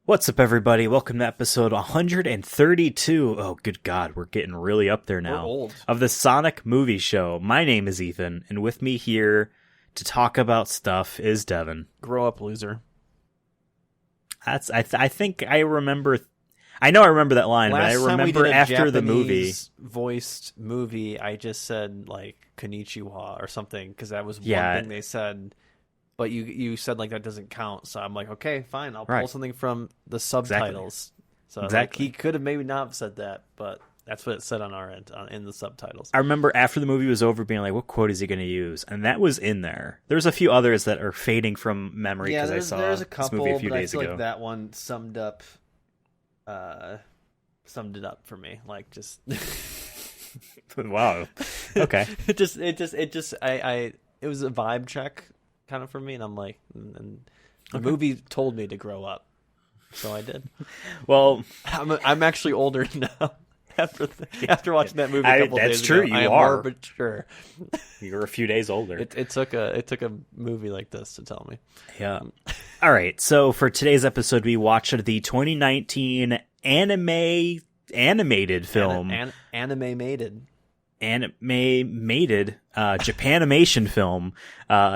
What's up, everybody? Welcome to episode 132. Oh, good God, we're getting really up there now. We're old. Of the Sonic Movie Show. My name is Ethan, and with me here to talk about stuff is Devin. Grow up, loser. That's I think I remember. I know I remember that line, but I remember after the movie. Voiced movie, I just said like Konnichiwa or something because that was one thing they said. But you said like that doesn't count, so I'm like, okay, fine, I'll pull something from the subtitles. So like, he could have maybe not said that, but that's what it said on our end in the subtitles. I remember after the movie was over being like, what quote is he going to use? And that was in there. There's a few others that are fading from memory because I saw there's a couple, this movie a few days I feel ago. Like that one summed it up for me. Like just Wow. Okay. it was a vibe check kind of for me, and I'm like, and the movie told me to grow up, so I did. Well, I'm actually older now after watching that movie a couple days ago. That's true. I am more mature. You're a few days older. It took a movie like this to tell me. Yeah. All right. So for today's episode, we watched the 2019 animated film. Animated Japanimation film,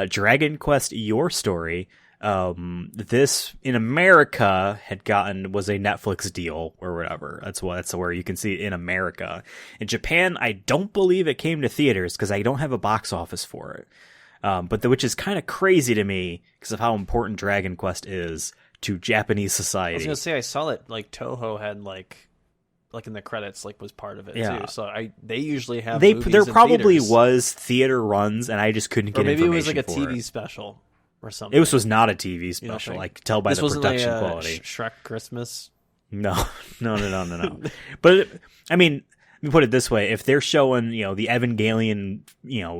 Dragon Quest Your Story. This in America was a Netflix deal or whatever. That's where you can see it in America. In Japan, I don't believe it came to theaters because I don't have a box office for it. Which is kind of crazy to me because of how important Dragon Quest is to Japanese society. I was gonna say I saw that like Toho had like in the credits was part of it too. So they usually have there probably theaters. Was theater runs and I just couldn't get information. Maybe it was like a TV special or something. This was not a TV special. I could tell by the production quality. Shrek Christmas. No. But I mean, let me put it this way: if they're showing, the Evangelion,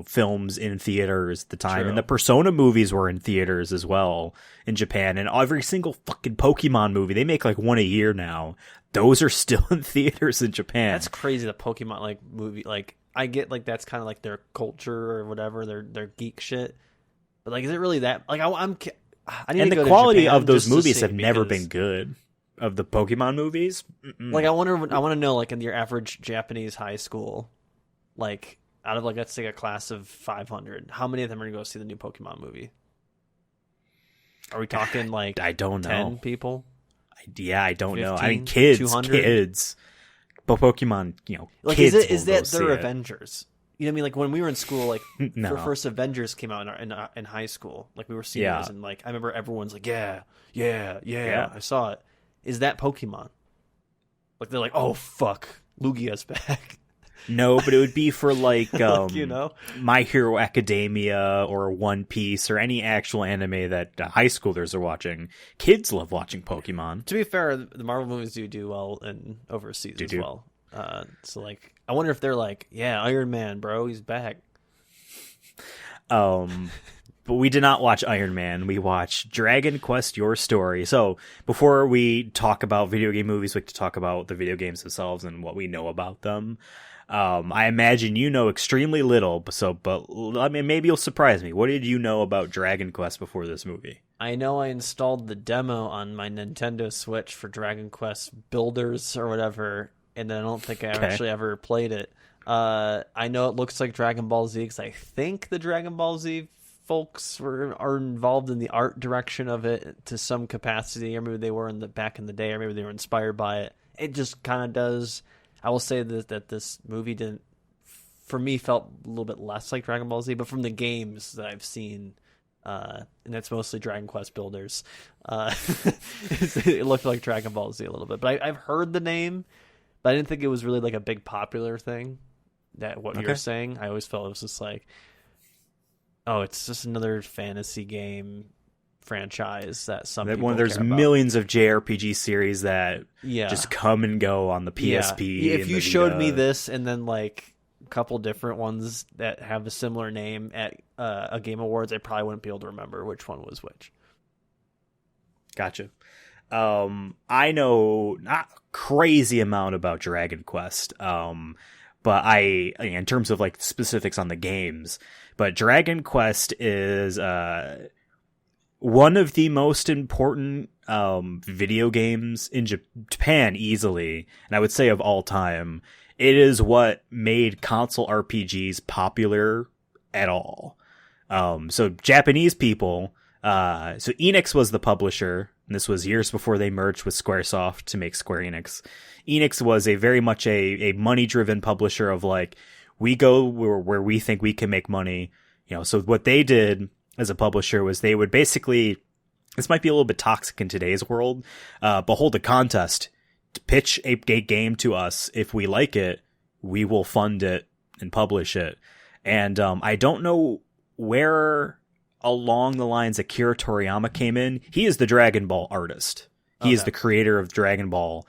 films in theaters at the time, True. and the Persona movies were in theaters as well in Japan, and every single fucking Pokemon movie, they make like one a year now. Those are still in theaters in Japan. That's crazy. The Pokemon movie, I get that's kind of like their culture or whatever, their geek shit. But is it really that? I need and to go the quality to Japan of those just to movies see have never been good. Of the Pokemon movies, I want to know in your average Japanese high school, out of let's say a class of 500, how many of them are going to go see the new Pokemon movie? Are we talking I don't know, 10 people? I don't 15, know. I mean, kids, 200? But Pokemon, kids. Is that their Avengers? You know what I mean? When we were in school, no. the first Avengers came out in high school. We were seniors, and I remember everyone's like, yeah, I saw it. Is that Pokemon? They're like, oh fuck, Lugia's back. No, but it would be for My Hero Academia or One Piece or any actual anime that high schoolers are watching. Kids love watching Pokemon. To be fair, the Marvel movies do well in overseas as well. So I wonder if they're yeah, Iron Man, bro, he's back. But we did not watch Iron Man. We watched Dragon Quest Your Story. So before we talk about video game movies, we like to talk about the video games themselves and what we know about them. I imagine you know extremely little, but I mean, maybe you'll surprise me. What did you know about Dragon Quest before this movie? I know I installed the demo on my Nintendo Switch for Dragon Quest Builders or whatever, and then I don't think I actually ever played it. I know it looks like Dragon Ball Z because I think the Dragon Ball Z folks are involved in the art direction of it to some capacity, or maybe they were back in the day, or maybe they were inspired by it. It just kind of does. I will say that this movie felt a little bit less like Dragon Ball Z, but from the games that I've seen, and that's mostly Dragon Quest Builders, it looked like Dragon Ball Z a little bit. But I've heard the name, but I didn't think it was really a big popular thing. That what you're saying, I always felt it was just oh, it's just another fantasy game franchise that some people there's care about. Millions of JRPG series that just come and go on the PSP. Yeah. If you showed me this and then a couple different ones that have a similar name at a Game Awards, I probably wouldn't be able to remember which one was which. Gotcha. I know not a crazy amount about Dragon Quest, but in terms of specifics on the games, but Dragon Quest is one of the most important video games in Japan easily, and I would say of all time. It is what made console RPGs popular at all. So Japanese people, so Enix was the publisher, and this was years before they merged with Squaresoft to make Square Enix. Enix was a very much a money-driven publisher of like, we go where we think we can make money. So what they did as a publisher was they would basically, this might be a little bit toxic in today's world, but hold a contest to pitch a game to us. If we like it, we will fund it and publish it. And I don't know where along the lines Akira Toriyama came in. He is the Dragon Ball artist. He is the creator of Dragon Ball.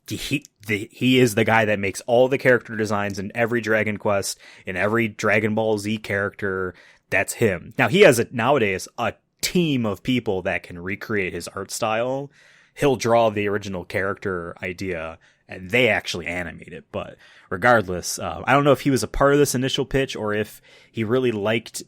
He is the guy that makes all the character designs in every Dragon Quest, in every Dragon Ball Z character. That's him. Now he has nowadays a team of people that can recreate his art style. He'll draw the original character idea and they actually animate it. But regardless, I don't know if he was a part of this initial pitch or if he really liked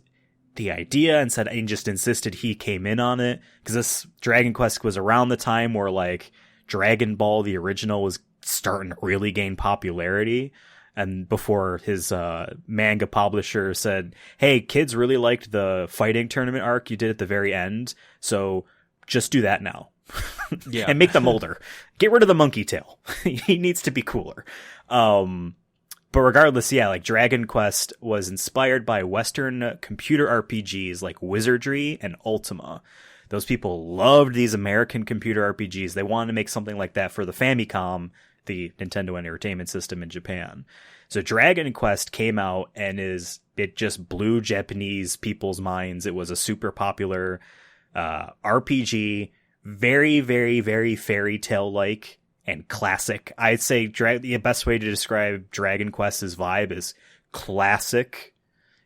the idea and just insisted he came in on it. Because this Dragon Quest was around the time where like Dragon Ball, the original, was starting to really gain popularity. And before his manga publisher said, hey, kids really liked the fighting tournament arc you did at the very end, so just do that now. Yeah. And make them older. Get rid of the monkey tail. He needs to be cooler. But regardless, yeah, like Dragon Quest was inspired by Western computer RPGs like Wizardry and Ultima. Those people loved these American computer RPGs. They wanted to make something like that for the Famicom, the Nintendo Entertainment System in Japan. So Dragon Quest came out and it just blew Japanese people's minds. It was a super popular RPG, very, very, very fairy tale like and classic. I'd say the best way to describe Dragon Quest's vibe is classic,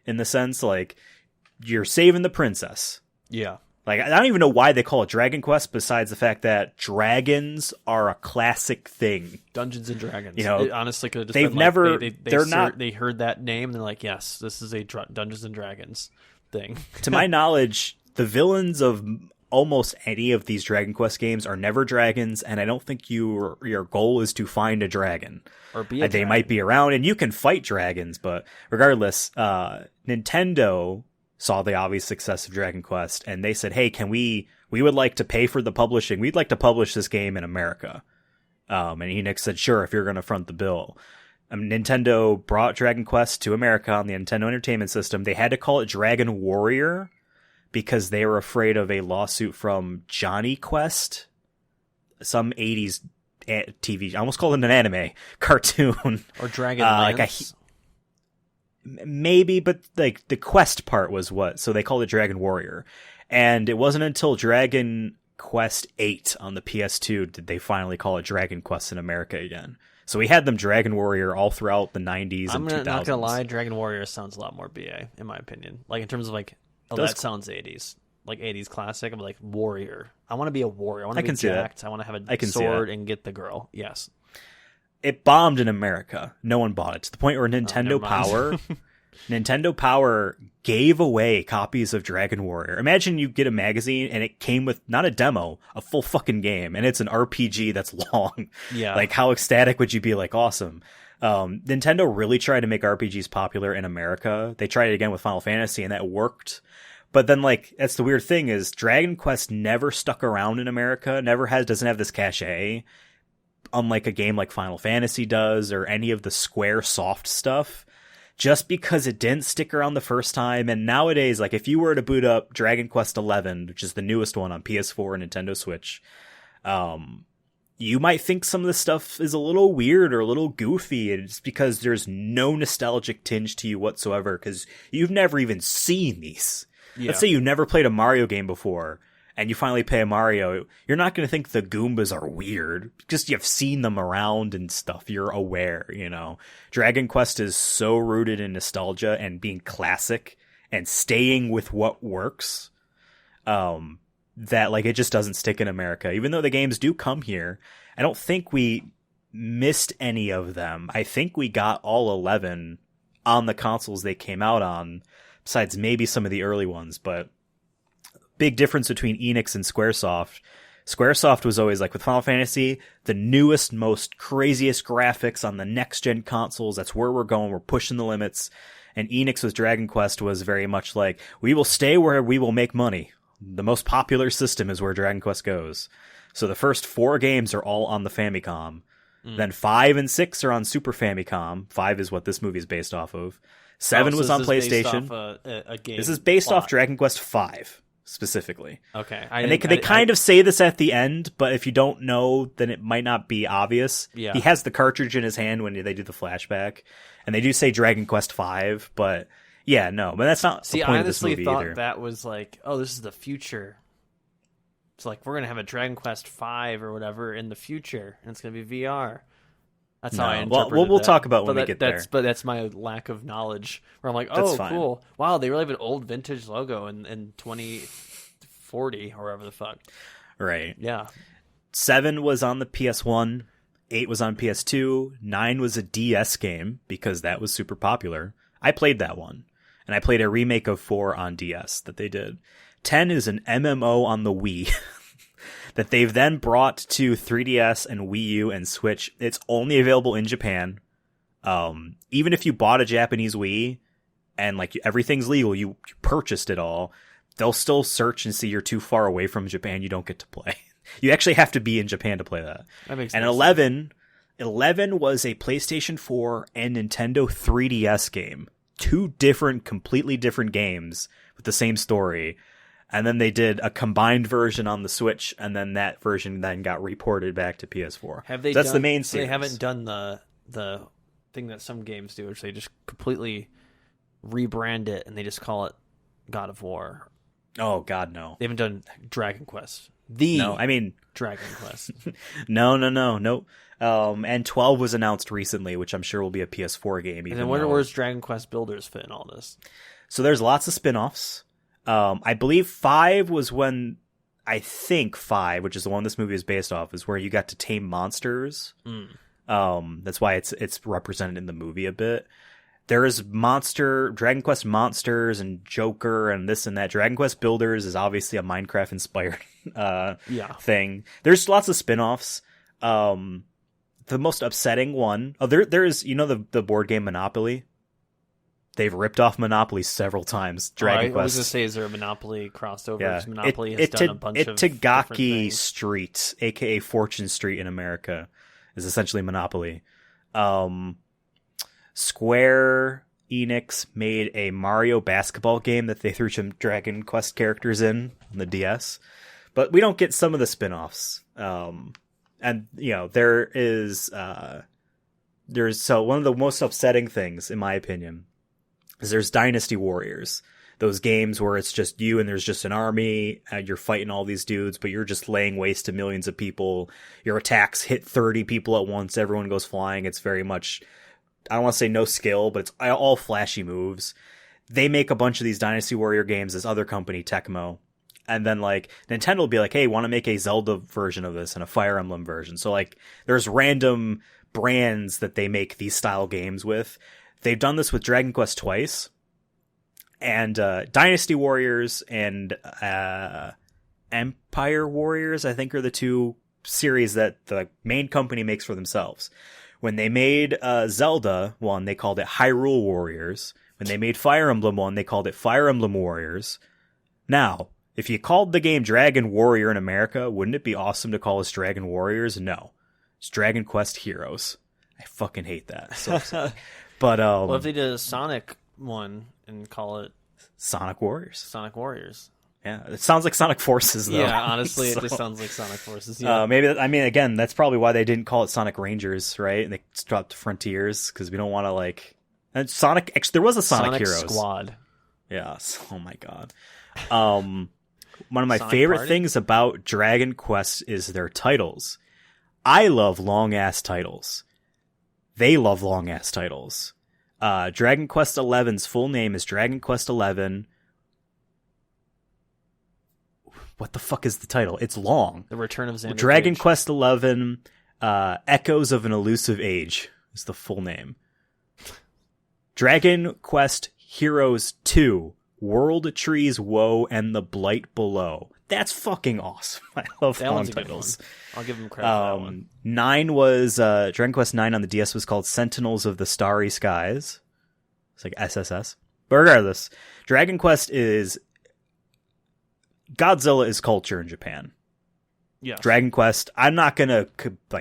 in the sense like you're saving the princess. Yeah. Like, I don't even know why they call it Dragon Quest, besides the fact that dragons are a classic thing. Dungeons and Dragons. It honestly could have just they've been never. like, they heard that name and they're like, yes, this is a Dungeons and Dragons thing. To my knowledge, the villains of almost any of these Dragon Quest games are never dragons, and I don't think your goal is to find a dragon. Or be a dragon. They might be around, and you can fight dragons, but regardless, Nintendo saw the obvious success of Dragon Quest, and they said, hey, we would like to pay for the publishing. We'd like to publish this game in America. And Enix said, sure, if you're going to front the bill. Nintendo brought Dragon Quest to America on the Nintendo Entertainment System. They had to call it Dragon Warrior because they were afraid of a lawsuit from Johnny Quest, some 80s TV. I almost called it an anime cartoon. Or Dragon Lance. Maybe, but like the quest part was what, so they called it Dragon Warrior. And it wasn't until Dragon Quest 8 on the PS2 did they finally call it Dragon Quest in America again. So we had them Dragon Warrior all throughout the 90s and 2000s. I'm not gonna lie, Dragon Warrior sounds a lot more BA, in my opinion. Like, in terms of like, that sounds 80s. Like 80s classic. I'm like, warrior. I want to be a warrior. I want to be jacked. I want to have a sword and get the girl. Yes. It bombed in America. No one bought it, to the point where Nintendo Power gave away copies of Dragon Warrior. Imagine you get a magazine and it came with not a demo, a full fucking game, and it's an RPG that's long. Yeah. Like, how ecstatic would you be? Like, awesome. Nintendo really tried to make RPGs popular in America. They tried it again with Final Fantasy, and that worked. But then, like, that's the weird thing is Dragon Quest never stuck around in America, doesn't have this cachet. Unlike a game like Final Fantasy does, or any of the Square Soft stuff, just because it didn't stick around the first time. And nowadays, like, if you were to boot up Dragon Quest XI, which is the newest one on PS4 and Nintendo Switch, you might think some of this stuff is a little weird or a little goofy. It's because there's no nostalgic tinge to you whatsoever, because you've never even seen these. Yeah. Let's say you've never played a Mario game before, and you finally play a Mario, you're not going to think the Goombas are weird. Just you've seen them around and stuff. You're aware, Dragon Quest is so rooted in nostalgia and being classic and staying with what works, that, like, it just doesn't stick in America. Even though the games do come here, I don't think we missed any of them. I think we got all 11 on the consoles they came out on, besides maybe some of the early ones, but big difference between Enix and Squaresoft. Squaresoft was always like, with Final Fantasy, the newest, most craziest graphics on the next gen consoles. That's where we're going. We're pushing the limits. And Enix with Dragon Quest was very much like, we will stay where we will make money. The most popular system is where Dragon Quest goes. So the first 4 games are all on the Famicom. Then 5 and 6 are on Super Famicom. 5 is what this movie is based off of. 7 was on PlayStation. A game this is based plot. off Dragon Quest 5 specifically. Okay. And they kind of say this at the end, but if you don't know, then it might not be obvious. Yeah. He has the cartridge in his hand when they do the flashback, and they do say Dragon Quest 5, but yeah, no, but that's not the point of this movie either. I honestly thought that was like, oh, this is the future. It's like, we're going to have a Dragon Quest 5 or whatever in the future, and it's going to be VR. That's how I interpreted Well, we'll that. talk about when we get there. But that's my lack of knowledge, where I'm like, That's oh, fine. cool. Wow, they really have an old vintage logo in 2040 or whatever the fuck. Right. Yeah. 7 was on the PS1, 8 was on PS2, 9 was a DS game, because that was super popular. I played that one, and I played a remake of 4 on DS that they did. 10 is an MMO on the Wii. That they've then brought to 3DS and Wii U and Switch. It's only available in Japan. Even if you bought a Japanese Wii and like everything's legal, you purchased it all, they'll still search and see you're too far away from Japan. You don't get to play. You actually have to be in Japan to play that. That makes and sense. 11 was a PlayStation 4 and Nintendo 3DS game. 2 different, completely different games with the same story. And then they did a combined version on the Switch, and then that version then got reported back to PS4. That's the main series. They haven't done the thing that some games do, which they just completely rebrand it and they just call it God of War. Oh God, no. They haven't done Dragon Quest. Dragon Quest. No. And 12 was announced recently, which I'm sure will be a PS4 game. And then where's Dragon Quest Builders fit in all this? So there's lots of spin-offs. I believe 5 was when, I think 5, which is the one this movie is based off, is where you got to tame monsters. That's why it's represented in the movie a bit. There is Dragon Quest Monsters and Joker and this and that. Dragon Quest Builders is obviously a Minecraft inspired thing. There's lots of spin-offs. The most upsetting one, there is, the board game Monopoly. They've ripped off Monopoly several times. Dragon Quest. I was going to say, is there a Monopoly crossover? Yeah. Monopoly has done a bunch of Itagaki Street, a.k.a. Fortune Street in America, is essentially Monopoly. Square Enix made a Mario basketball game that they threw some Dragon Quest characters in on the DS. But we don't get some of the spin-offs. And, there is... so one of the most upsetting things, in my opinion, is there's Dynasty Warriors. Those games where it's just you and there's just an army, and you're fighting all these dudes, but you're just laying waste to millions of people. Your attacks hit 30 people at once. Everyone goes flying. It's very much, I don't want to say no skill, but it's all flashy moves. They make a bunch of these Dynasty Warrior games, this other company, Tecmo. And then, Nintendo will be like, hey, want to make a Zelda version of this and a Fire Emblem version. So, there's random brands that they make these style games with. They've done this with Dragon Quest twice. And Dynasty Warriors and Empire Warriors, I think, are the 2 series that the main company makes for themselves. When they made Zelda one, they called it Hyrule Warriors. When they made Fire Emblem one, they called it Fire Emblem Warriors. Now, if you called the game Dragon Warrior in America, wouldn't it be awesome to call us Dragon Warriors? No. It's Dragon Quest Heroes. I fucking hate that. So but what if they did a Sonic one and call it Sonic Warriors? Sonic Warriors. Yeah, it sounds like Sonic Forces, though. Yeah, honestly, it just sounds like Sonic Forces. Yeah. Again, that's probably why they didn't call it Sonic Rangers, right? And they dropped Frontiers, because we don't want to, And Sonic... Actually, there was a Sonic Heroes. Squad. Yeah, oh my god. One of my Sonic favorite Party? things about Dragon Quest is their titles. I love long-ass titles. They love long-ass titles. Dragon Quest XI's full name is Dragon Quest XI... What the fuck is the title? It's long. The Return of Xander Dragon Cage. Quest XI, Echoes of an Elusive Age is the full name. Dragon Quest Heroes 2, World Trees Woe and the Blight Below. That's fucking awesome. I love that long one's a good titles. one. I'll give him credit for that one. 9 was Dragon Quest 9 on the DS was called Sentinels of the Starry Skies. It's like SSS. But regardless, Dragon Quest is Godzilla is culture in Japan. Yeah. Dragon Quest, I'm not gonna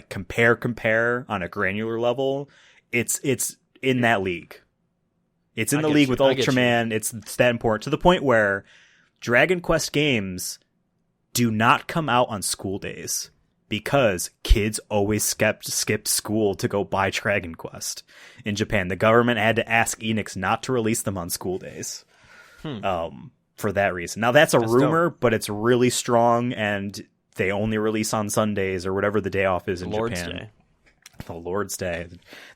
compare on a granular level. It's in that league. It's in the league with Ultraman. It's that important to the point where Dragon Quest games do not come out on school days because kids always skip school to go buy Dragon Quest in Japan. The government had to ask Enix not to release them on school days for that reason. Now, that's rumor, but it's really strong, and they only release on Sundays or whatever the day off is in Japan. Day. The Lord's Day.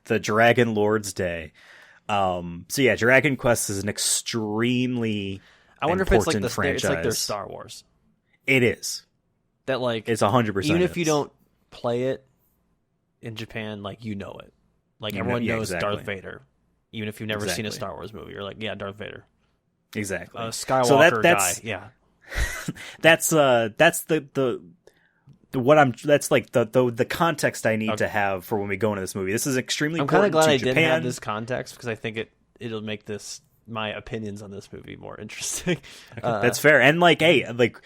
The Dragon Lord's Day. So yeah, Dragon Quest is an extremely I wonder if important it's franchise. It's like their Star Wars. It is. That like it's 100%. Even if you don't play it in Japan, like you know it. Like everyone knows exactly. Darth Vader. Even if you've never seen a Star Wars movie, you're like, yeah, Darth Vader. Exactly. Skywalker so guy. Yeah. that's the what I'm. That's like the context I need to have for when we go into this movie. This is extremely. I'm kind of glad I Japan. didn't have this context because I think it'll make my opinions on this movie more interesting. That's fair. And like, hey, like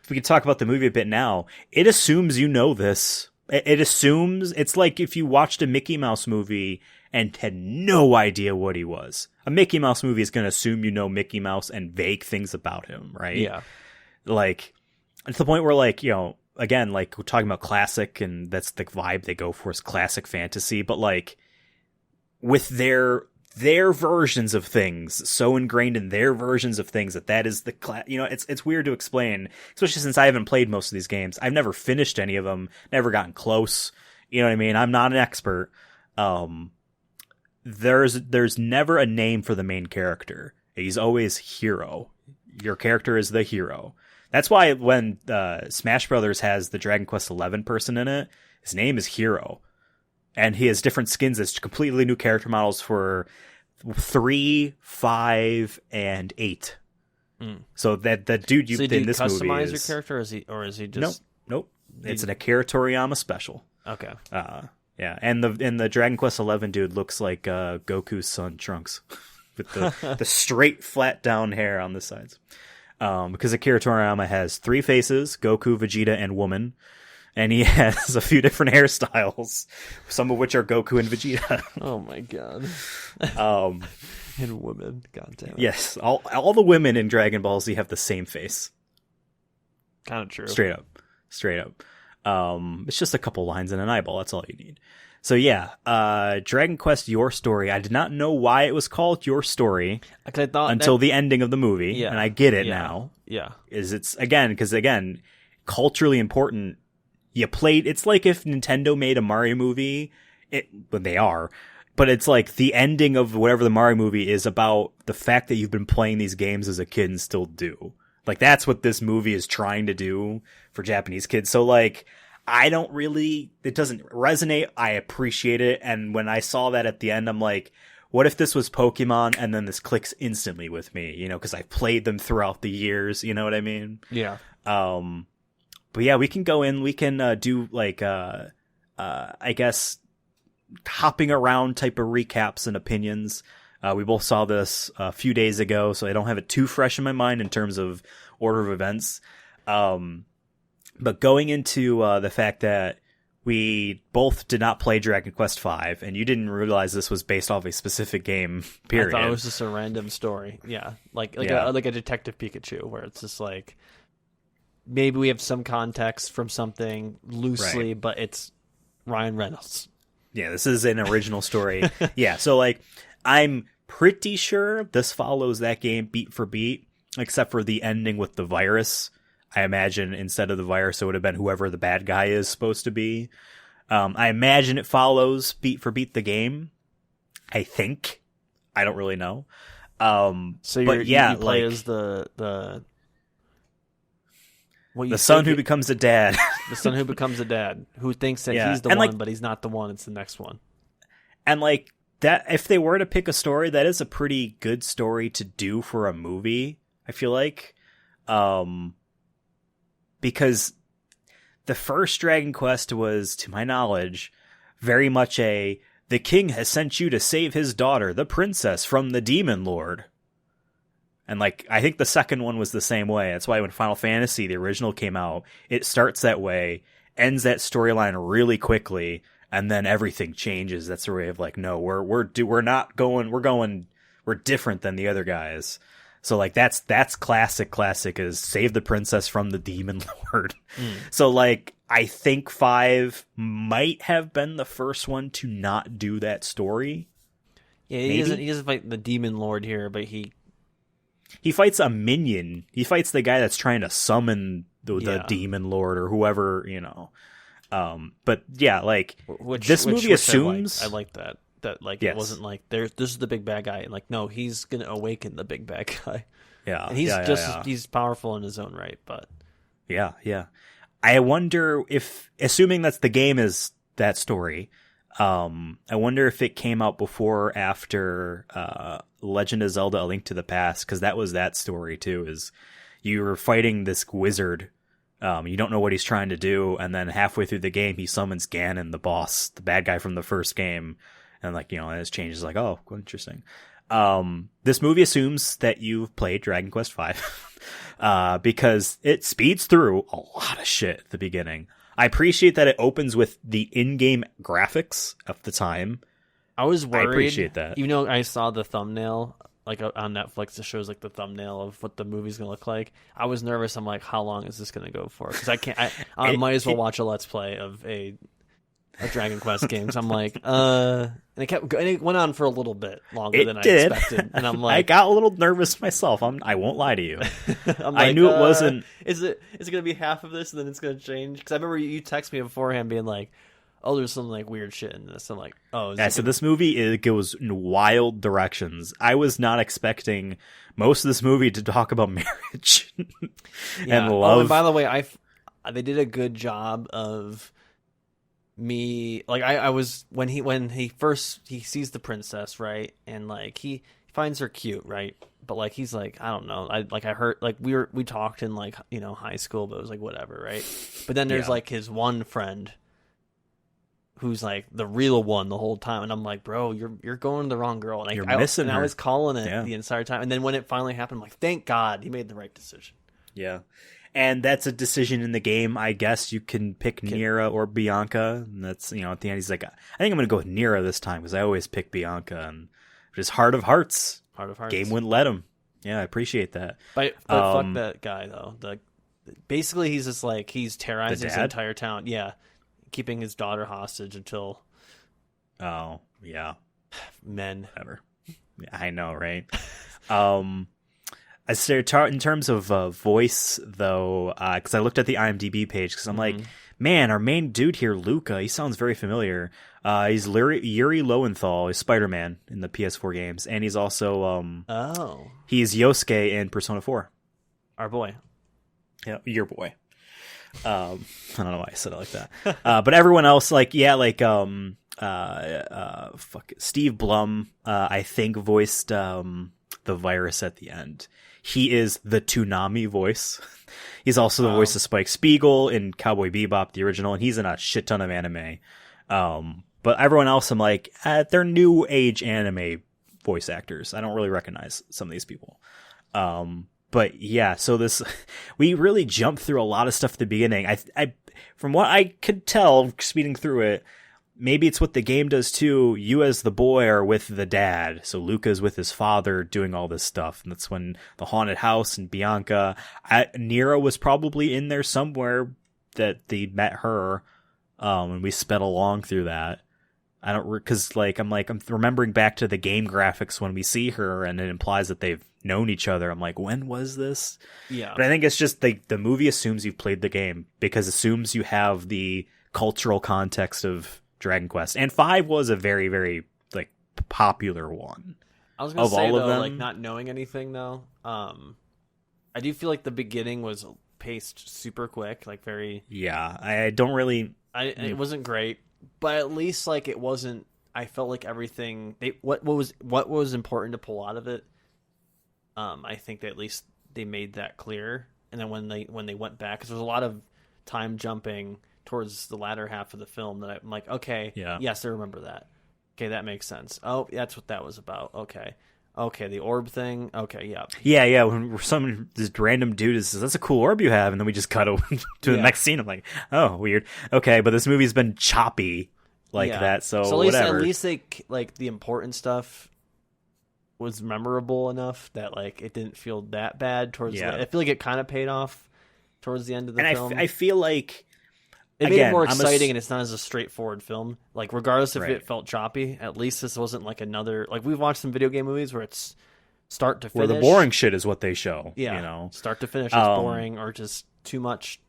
we can talk about the movie a bit now. It assumes you know this. It assumes it's like if you watched a Mickey Mouse movie and had no idea what he was. A Mickey Mouse movie is going to assume you know Mickey Mouse and vague things about him, right? Yeah. Like, to the point where, like, you know, again, like, we're talking about classic, and that's the vibe they go for is classic fantasy, but, like, with their versions of things, so ingrained in their versions of things that is the you know, it's weird to explain, especially since I haven't played most of these games. I've never finished any of them, never gotten close, you know what I mean? I'm not an expert. There's never a name for the main character. He's always hero. Your character is the hero. That's why when Smash Brothers has the Dragon Quest XI person in it, his name is Hero. And he has different skins as completely new character models for 3, 5, and 8. Mm. So that dude you in this movie is... customize your character, or is he just... Nope. It's an Akira Toriyama special. Okay. Yeah, and the Dragon Quest XI dude looks like Goku's son Trunks, with the straight flat down hair on the sides. Because Akira Toriyama has 3 faces: Goku, Vegeta, and Woman, and he has a few different hairstyles, some of which are Goku and Vegeta. Oh my god! And Woman, god damn it. Yes, all the women in Dragon Ball Z have the same face. Kind of true. Straight up. It's just a couple lines and an eyeball. That's all you need. So yeah, Dragon Quest Your Story. I did not know why it was called Your Story until the ending of the movie, and I get it now. Yeah, It's culturally important. It's like if Nintendo made a Mario movie, but they are. But it's like the ending of whatever the Mario movie is about the fact that you've been playing these games as a kid and still do. Like, that's what this movie is trying to do for Japanese kids. So, like, it doesn't resonate. I appreciate it. And when I saw that at the end, I'm like, what if this was Pokemon and then this clicks instantly with me, you know, because I've played them throughout the years, you know what I mean? Yeah. But yeah, we can go in, we can do like, I guess, hopping around type of recaps and opinions. We both saw this a few days ago, so I don't have it too fresh in my mind in terms of order of events. But going into the fact that we both did not play Dragon Quest V, and you didn't realize this was based off a specific game, period. I thought it was just a random story. Yeah, like a Detective Pikachu, where it's just like, maybe we have some context from something loosely, right, but it's Ryan Reynolds. Yeah, this is an original story. Yeah, so like, I'm pretty sure this follows that game beat for beat, except for the ending with the virus. I imagine instead of the virus, it would have been whoever the bad guy is supposed to be. I imagine it follows beat for beat the game. I think. I don't really know. So you play as the son who becomes a dad. The son who becomes a dad, who thinks that he's the one, but he's not the one. It's the next one. And like that, if they were to pick a story, that is a pretty good story to do for a movie, I feel like. because the first Dragon Quest was, to my knowledge, very much the king has sent you to save his daughter, the princess, from the demon lord. And like, I think the second one was the same way. That's why when Final Fantasy, the original, came out, it starts that way, ends that storyline really quickly, and then everything changes. That's a way of like, no, we're different than the other guys. So like, that's classic is save the princess from the demon lord. So like, I think 5 might have been the first one to not do that story. Yeah, he doesn't fight the demon lord here, but he fights a minion. He fights the guy that's trying to summon the demon lord or whoever, you know. But yeah, like, this movie assumes... I like that. That, like, yes. It wasn't like, this is the big bad guy. And like, no, he's going to awaken the big bad guy. Yeah. And he's powerful in his own right, but... Yeah. I wonder if, assuming that's the game is that story, I wonder if it came out before or after Legend of Zelda: A Link to the Past, because that was that story too. Is you were fighting this wizard, you don't know what he's trying to do, and then halfway through the game he summons Ganon, the boss, the bad guy from the first game, and like, you know, and his change is like, oh, interesting. This movie assumes that you've played Dragon Quest V, because it speeds through a lot of shit at the beginning. I appreciate that it opens with the in-game graphics of the time. I was worried. I appreciate that. Even though I saw the thumbnail, like on Netflix, it shows like the thumbnail of what the movie's gonna look like. I was nervous. I'm like, how long is this gonna go for? Because I can't. I might as well watch a Let's Play of a Dragon Quest game. Because I'm like, and it went on for a little bit longer than I expected. And I'm like, I got a little nervous myself. I won't lie to you. I knew it wasn't. Is it gonna be half of this and then it's gonna change? Because I remember you text me beforehand being like, oh, there's some like weird shit in this. I'm like, oh, so this movie, it goes in wild directions. I was not expecting most of this movie to talk about marriage and love. Oh, and by the way, they did a good job of me. Like, I was when he sees the princess, right, and like he finds her cute, right, but like he's like, I don't know, I heard like we talked in like, you know, high school, but it was like whatever, right? But then there's like his one friend who's like the real one the whole time, and I'm like, bro, you're going to the wrong girl, and you're missing her. I was calling it the entire time, and then when it finally happened, I'm like, thank God he made the right decision. Yeah, and that's a decision in the game. I guess you can pick Nira or Bianca, and that's, you know, at the end he's like, I think I'm gonna go with Nira this time because I always pick Bianca, and just Heart of Hearts. Game wouldn't let him. Yeah, I appreciate that. But fuck that guy though. Basically he's just like, he's terrorizing his entire town. Yeah. Keeping his daughter hostage until... Oh, yeah. Men. Whatever. I know, right? In terms of voice, though, because I looked at the IMDb page, because I'm like, man, our main dude here, Luca, he sounds very familiar. He's Yuri Lowenthal, he's Spider-Man in the PS4 games, and he's also... he's Yosuke in Persona 4. Our boy. Yeah, your boy. I don't know why I said it like that. But everyone else, like, yeah, like, Steve Blum, I think voiced, the virus at the end. He is the Toonami voice. He's also the voice of Spike Spiegel in Cowboy Bebop, the original, and he's in a shit ton of anime. But everyone else, I'm like, they're new age anime voice actors. I don't really recognize some of these people. But yeah, so we really jumped through a lot of stuff at the beginning. I from what I could tell, speeding through it, maybe it's what the game does too. You as the boy are with the dad, so Luca's with his father doing all this stuff, and that's when the haunted house and Bianca, Nira was probably in there somewhere that they met her, and we sped along through that. I don't, because like I'm remembering back to the game graphics when we see her, and it implies that they've known each other. I'm like, when was this? Yeah, but I think it's just the movie assumes you've played the game, because it assumes you have the cultural context of Dragon Quest, and 5 was a very, very like popular one. I was gonna say though, like not knowing anything though, I do feel like the beginning was paced super quick, like very. Yeah, I don't really. It wasn't great. But at least like it wasn't. I felt like everything. What was important to pull out of it. I think that at least they made that clear. and then when they went back, because there's a lot of time jumping towards the latter half of the film that I'm like, okay, yes, I remember that. Okay, that makes sense. Oh, that's what that was about. Okay, the orb thing. Okay, yeah. Yeah. When this random dude says, "That's a cool orb you have," and then we just cut to the next scene. I'm like, oh, weird. Okay, but this movie's been choppy like that, so whatever. At least they like the important stuff was memorable enough that like it didn't feel that bad towards. I feel like it kind of paid off towards the end of the film. I feel like it made it more exciting, and it's not as a straightforward film. Like, regardless if it felt choppy, at least this wasn't like another. Like, we've watched some video game movies where it's start to finish. Where the boring shit is what they show. Yeah, you know, start to finish is boring, or just too much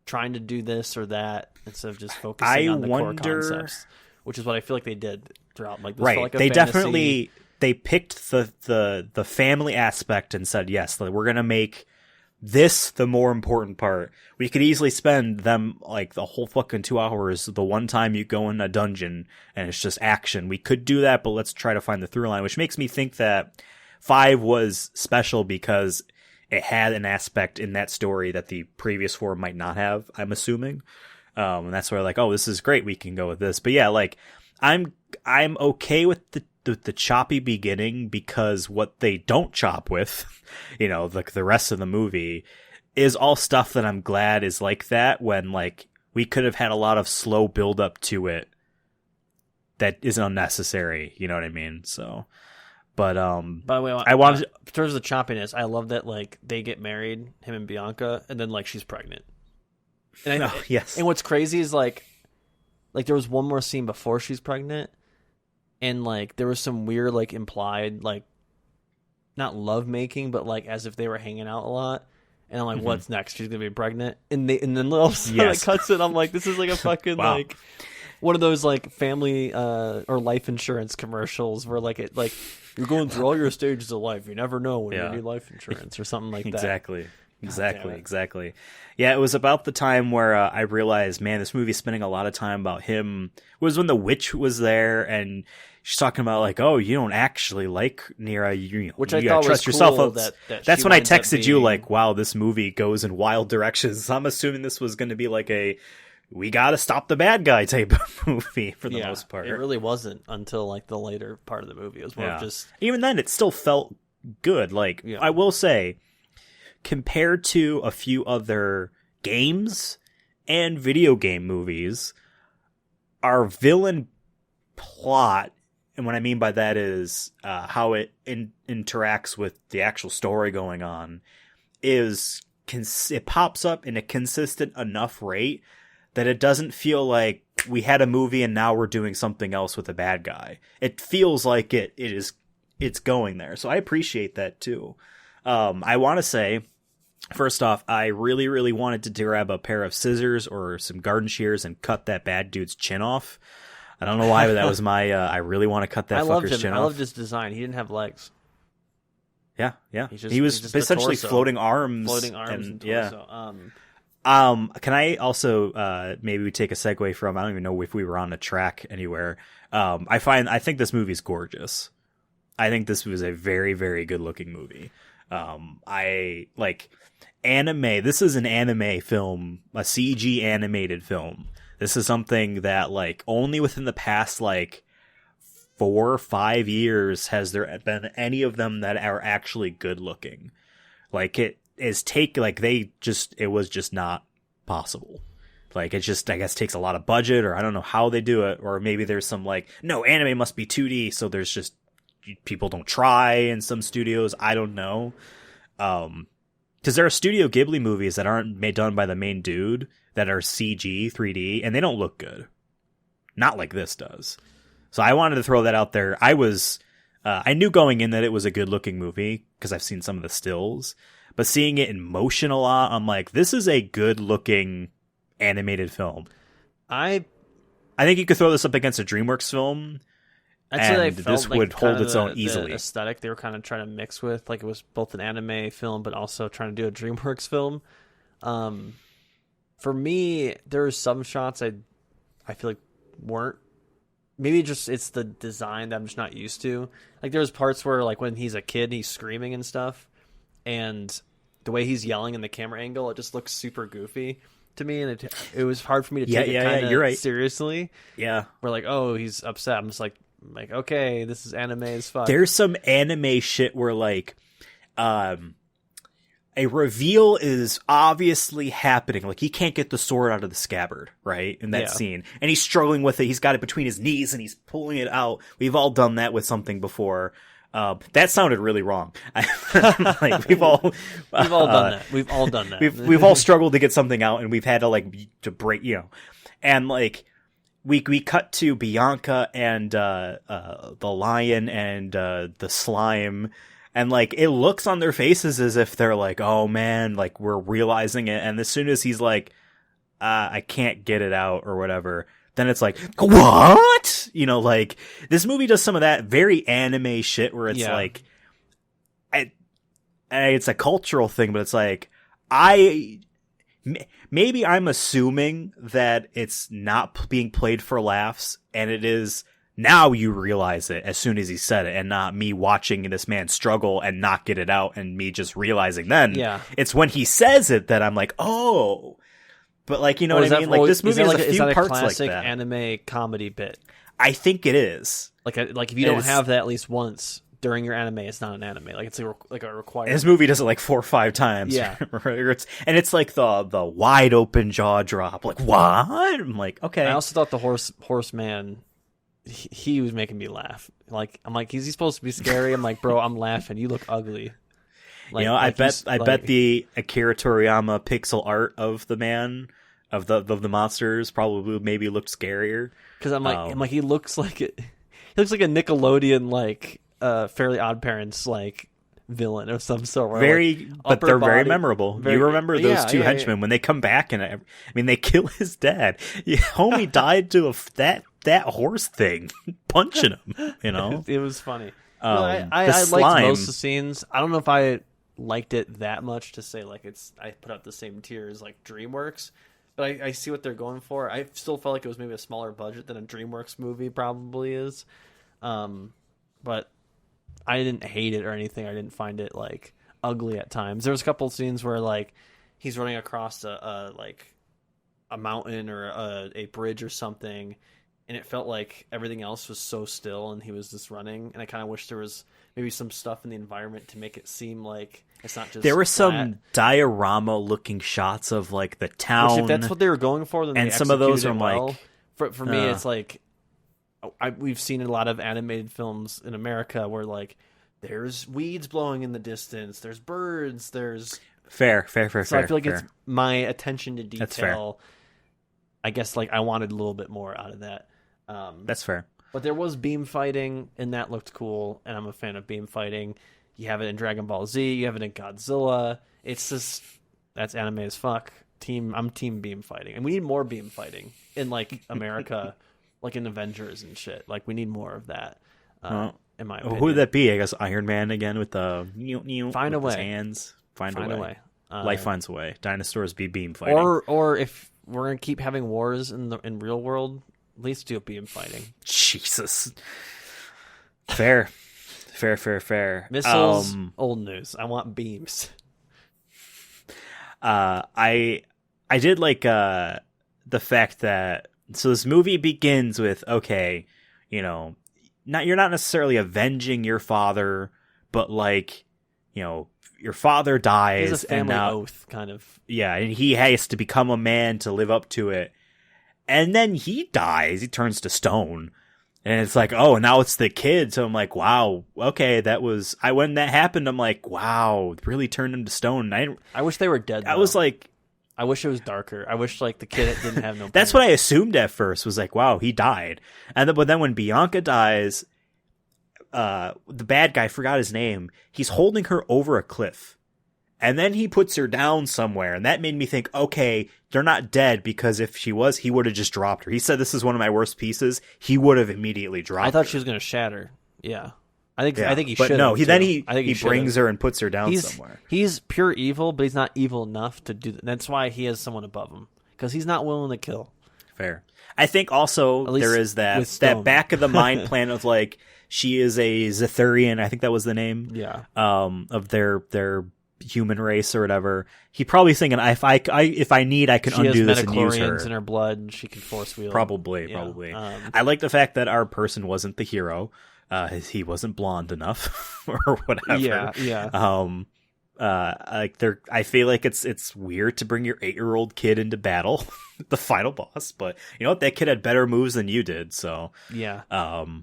trying to do this or that instead of just focusing on the core concepts, which is what I feel like they did throughout. Like, this felt like a they fantasy. definitely picked the family aspect and said, yes, we're gonna make this the more important part. We could easily spend them like the whole fucking 2 hours the one time you go in a dungeon and it's just action. We could do that, but let's try to find the through line, which makes me think that 5 was special because it had an aspect in that story that the previous 4 might not have, I'm assuming. And that's why like, oh, this is great, we can go with this. But yeah, like I'm okay with the choppy beginning, because what they don't chop with, you know, like the rest of the movie is all stuff that I'm glad is like that, when like we could have had a lot of slow build up to it that is unnecessary, you know what I mean? So, but by the way, I wanted in terms of the choppiness, I love that like they get married, him and Bianca, and then like she's pregnant. And yes. And what's crazy is like there was one more scene before she's pregnant. And, like, there was some weird, like, implied, like, not love making, but, like, as if they were hanging out a lot. And I'm like, what's next? She's going to be pregnant? And then all of a sudden it cuts it. I'm like, this is like a fucking, like, one of those, like, family or life insurance commercials where, like, it, like, you're going through all your stages of life. You never know when you need life insurance or something like that. Exactly. Yeah, it was about the time where I realized, man, this movie's spending a lot of time about him. It was when the witch was there, and she's talking about like, oh, you don't actually like Nira, which you I gotta thought trust was yourself. cool. That's when I texted you like, wow, this movie goes in wild directions. I'm assuming this was going to be like a we gotta stop the bad guy type of movie for the most part. It really wasn't until like the later part of the movie. It was more of just even then, it still felt good. Like I will say, compared to a few other games and video game movies, our villain plot, and what I mean by that is how it interacts with the actual story going on, is it pops up in a consistent enough rate that it doesn't feel like we had a movie and now we're doing something else with a bad guy. It feels like it's going there. So I appreciate that too. I want to say, first off, I really, really wanted to grab a pair of scissors or some garden shears and cut that bad dude's chin off. I don't know why, but that was my, I really want to cut that fucker's chin off. I loved his design. He didn't have legs. Yeah. He was essentially floating arms. And torso. Can I also, maybe we take a segue from, I don't even know if we were on a track anywhere. I think this movie's gorgeous. I think this was a very, very good looking movie. I like anime. This is an anime film, a CG animated film. This is something that like only within the past like 4 or 5 years has there been any of them that are actually good looking. Like it was just not possible. Like it just, I guess, takes a lot of budget, or I don't know how they do it, or maybe there's some like, no, anime must be 2D, so there's just people don't try in some studios. I don't know. Because there are Studio Ghibli movies that aren't done by the main dude that are CG 3D, and they don't look good. Not like this does. So I wanted to throw that out there. I knew going in that it was a good looking movie because I've seen some of the stills, but seeing it in motion a lot, I'm like, this is a good looking animated film. I think you could throw this up against a DreamWorks film. And this would hold its own easily. The aesthetic they were kind of trying to mix with, like it was both an anime film, but also trying to do a DreamWorks film. For me, there were some shots I feel like weren't. Maybe just it's the design that I'm just not used to. Like there was parts where like when he's a kid, he's screaming and stuff, and the way he's yelling in the camera angle, it just looks super goofy to me, and it was hard for me to take it kind of you're right. seriously. Yeah. We're like, oh, he's upset. I'm just like, okay, this is anime as fuck. There's some anime shit where like a reveal is obviously happening. Like he can't get the sword out of the scabbard, right? In that scene. And he's struggling with it. He's got it between his knees and he's pulling it out. We've all done that with something before. That sounded really wrrong. Like we've all done that. We've all done that. We've all struggled to get something out, and we've had to break, and like we cut to Bianca and the lion and the slime, and like it looks on their faces as if they're like, oh man, like we're realizing it, and as soon as he's like, I can't get it out or whatever. Then it's like, what? Like, this movie does some of that very anime shit where it's like, it's a cultural thing, but it's like, maybe I'm assuming that it's not being played for laughs, and it is, now you realize it as soon as he said it, and not me watching this man struggle and not get it out, and me just realizing then. Yeah. It's when he says it that I'm like, oh. But like, you know what I mean? Like this movie has a few parts like that. Anime comedy bit. I think it is. Like if you don't have that at least once during your anime, it's not an anime. Like it's like a required. His movie does it like 4 or 5 times. Yeah. It's like the wide open jaw drop. Like what? I'm like, okay. I also thought the horseman, he was making me laugh. Like I'm like, is he supposed to be scary? I'm like, bro, I'm laughing. You look ugly. Like, I bet the Akira Toriyama pixel art of the man of the monsters probably maybe looked scarier. Because I'm like he looks like it. He looks like a Nickelodeon like Fairly Odd Parents like villain of some sort. But they're very memorable. You remember those two henchmen when they come back, and they kill his dad. Homie died to that horse thing punching him. It was funny. I liked most of the scenes. I don't know if I liked it that much to say like I put up the same tier as like DreamWorks, but I see what they're going for. I still felt like it was maybe a smaller budget than a DreamWorks movie probably is, but I didn't hate it or anything. I didn't find it like ugly at times. There was a couple of scenes where like he's running across a mountain or a bridge or something, and it felt like everything else was so still and he was just running, and I kind of wish there was maybe some stuff in the environment to make it seem like it's not just there were flat. Some diorama looking shots of like the town. Which, if that's what they were going for, then and some of those are like for me it's like we've seen a lot of animated films in America where like there's weeds blowing in the distance, there's birds, there's fair. So I feel like it's my attention to detail. I guess like I wanted a little bit more out of that. That's fair. But there was beam fighting, and that looked cool, and I'm a fan of beam fighting. You have it in Dragon Ball Z, you have it in Godzilla. It's just, that's anime as fuck. I'm team beam fighting. And we need more beam fighting in, like, America, like in Avengers and shit. Like, we need more of that, in my opinion. Who would that be? I guess Iron Man again with the find a way. His hands. Find a way. Life finds a way. Dinosaurs be beam fighting. Or if we're going to keep having wars in real world, at least do beam fighting. Jesus. Fair. Missiles, old news. I want beams. I did like the fact that so this movie begins with okay, you're not necessarily avenging your father, but like, your father dies. It's a family oath, kind of. Yeah, and he has to become a man to live up to it. And then he dies. He turns to stone. And it's like, oh, now it's the kid. So I'm like, wow, okay, when that happened, I'm like, wow, it really turned him to stone. I wish they were dead, though. I was like, I wish it was darker. I wish like the kid didn't have no That's what I assumed at first, was like, wow, he died. But then when Bianca dies, the bad guy, forgot his name, he's holding her over a cliff. And then he puts her down somewhere, and that made me think, okay, they're not dead, because if she was, he would have just dropped her. He said this is one of my worst pieces. He would have immediately dropped her. I thought she was going to shatter. Yeah. I think he should. But no, he brings her and puts her down somewhere. He's pure evil, but he's not evil enough to do that. That's why he has someone above him, because he's not willing to kill. Fair. I think also there is that back of the mind plan of like, she is a Zethurian. I think that was the name. Yeah. Of their human race or whatever. He probably thinking if I need, I can undo this and use her. In her blood, and she can force wheel. Probably. I like the fact that our person wasn't the hero. He wasn't blonde enough or whatever. I feel like it's weird to bring your 8-year-old kid into battle, the final boss, but you know what? That kid had better moves than you did, so yeah.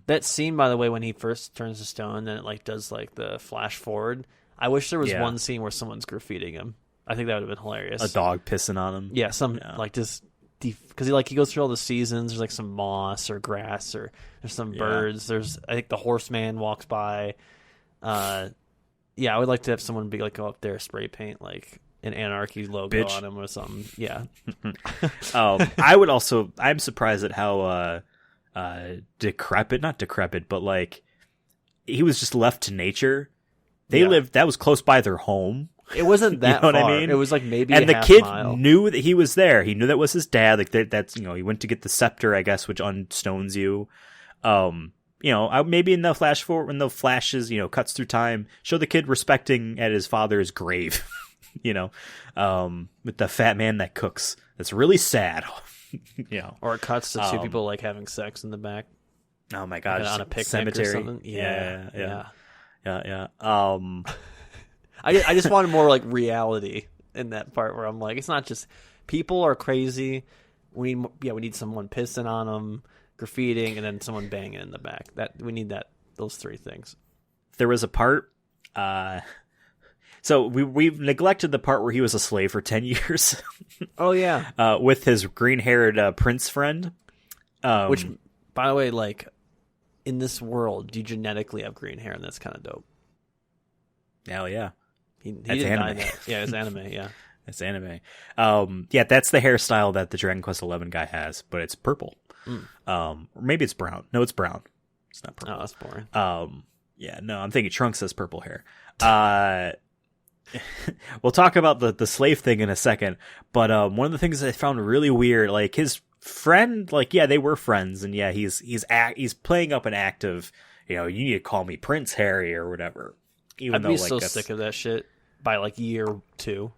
That scene, by the way, when he first turns to stone, and it like does like the flash forward. I wish there was one scene where someone's graffitiing him. I think that would have been hilarious. A dog pissing on him. Yeah, like just because he goes through all the seasons. There's like some moss or grass, or there's some birds. There's I think the horseman walks by. I would like to have someone go up there, spray paint like an Anarchy logo on him or something. Yeah. I'm surprised at how not decrepit, but like he was just left to nature. They lived, that was close by their home. It wasn't that you know far. What I mean? It was like maybe and a the half kid mile. knew that he was there. He knew that was his dad. Like that's he went to get the scepter, I guess, which unstones you. Maybe in the flash forward, when the flashes, cuts through time, show the kid respecting at his father's grave, with the fat man that cooks. That's really sad. Or it cuts to two people like having sex in the back. Oh my god, on a picnic cemetery. or something. Yeah. I just wanted more like reality in that part where I'm like, it's not just people are crazy. We need someone pissing on them, graffitiing, and then someone banging in the back. We need those three things. There was a part. So we've neglected the part where he was a slave for 10 years. Oh yeah, with his green-haired prince friend. Which, by the way, like in this world, you genetically have green hair, and that's kind of dope. Hell yeah. He didn't die that. Yeah, it's anime, yeah. It's anime. That's the hairstyle that the Dragon Quest XI guy has, but it's purple. Or maybe it's brown. No, it's brown. It's not purple. Oh, that's boring. I'm thinking Trunks has purple hair. We'll talk about the slave thing in a second, but one of the things I found really weird, like his friend, they were friends, and he's playing up an act of, you need to call me Prince Harry or whatever. I'd be so sick of that shit by like year 2.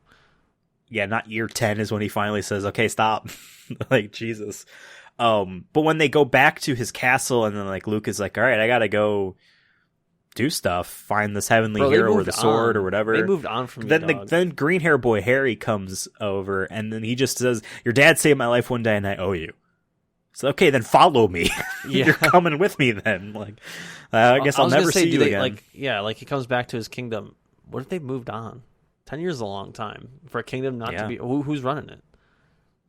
Yeah, not year 10 is when he finally says, okay, stop. Like, Jesus. But when they go back to his castle and then like Luke is like, all right, I gotta go do stuff, find this heavenly hero or the sword or whatever. They moved on from then green hair boy Harry comes over and then he just says, your dad saved my life one day and I owe you. So okay, then follow me. You're coming with me then. Like, I guess I'll never see you again. Like he comes back to his kingdom. What if they moved on? 10 years is a long time for a kingdom not to be. Who's running it?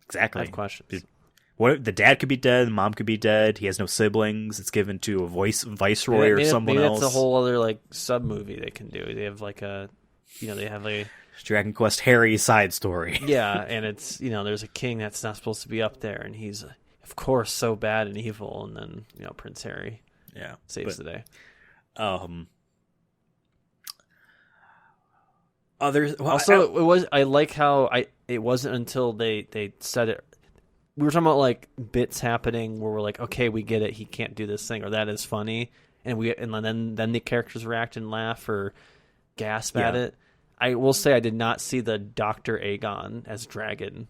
Exactly. I have questions. What if the dad could be dead, the mom could be dead. He has no siblings. It's given to a viceroy or someone else. That's a whole other like sub movie they can do. They have like they have a Dragon Quest Harry side story. Yeah, and it's there's a king that's not supposed to be up there, and he's of course so bad and evil, and then Prince Harry saves the day. I like how it wasn't until they said it. We were talking about like bits happening where we're like, okay, we get it. He can't do this thing, or that is funny, and then the characters react and laugh or gasp at it. I will say I did not see the Dr. Aegon as dragon.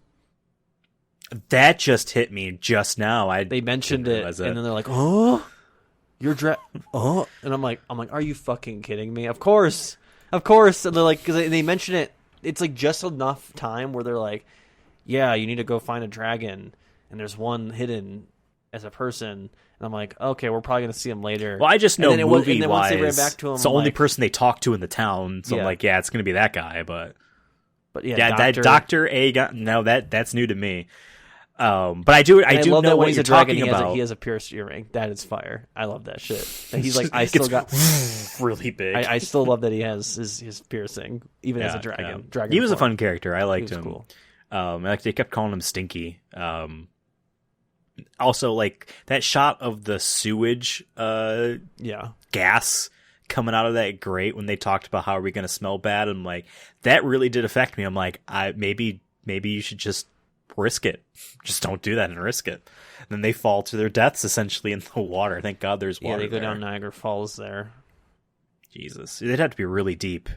That just hit me just now. They mentioned it, and then they're like, "Oh, you're oh," and I'm like, "Are you fucking kidding me?" Of course. And they're like, because they mention it, it's like just enough time where they're like, "Yeah, you need to go find a dragon, and there's one hidden as a person." And I'm like, "Okay, we're probably gonna see him later." Well, I just know movie-wise, once they ran back to him, it's the only person they talk to in the town. So I'm like, yeah, it's gonna be that guy. But that Dr. Aegon, no, that's new to me. But I do love know that what when you're he's a dragon, talking about. He has a pierced earring. That is fire. I love that shit. And he's like, I still got really big. I still love that he has his piercing, even as a dragon. Dragon. He was a fun character. I liked him. Cool. They kept calling him Stinky. Also, like that shot of the sewage, gas coming out of that grate when they talked about how are we going to smell bad. I'm like, that really did affect me. I'm like, maybe you should just risk it. Just don't do that and risk it. And then they fall to their deaths essentially in the water. Thank God there's water. Yeah, they go down Niagara Falls there. Jesus, they'd have to be really deep.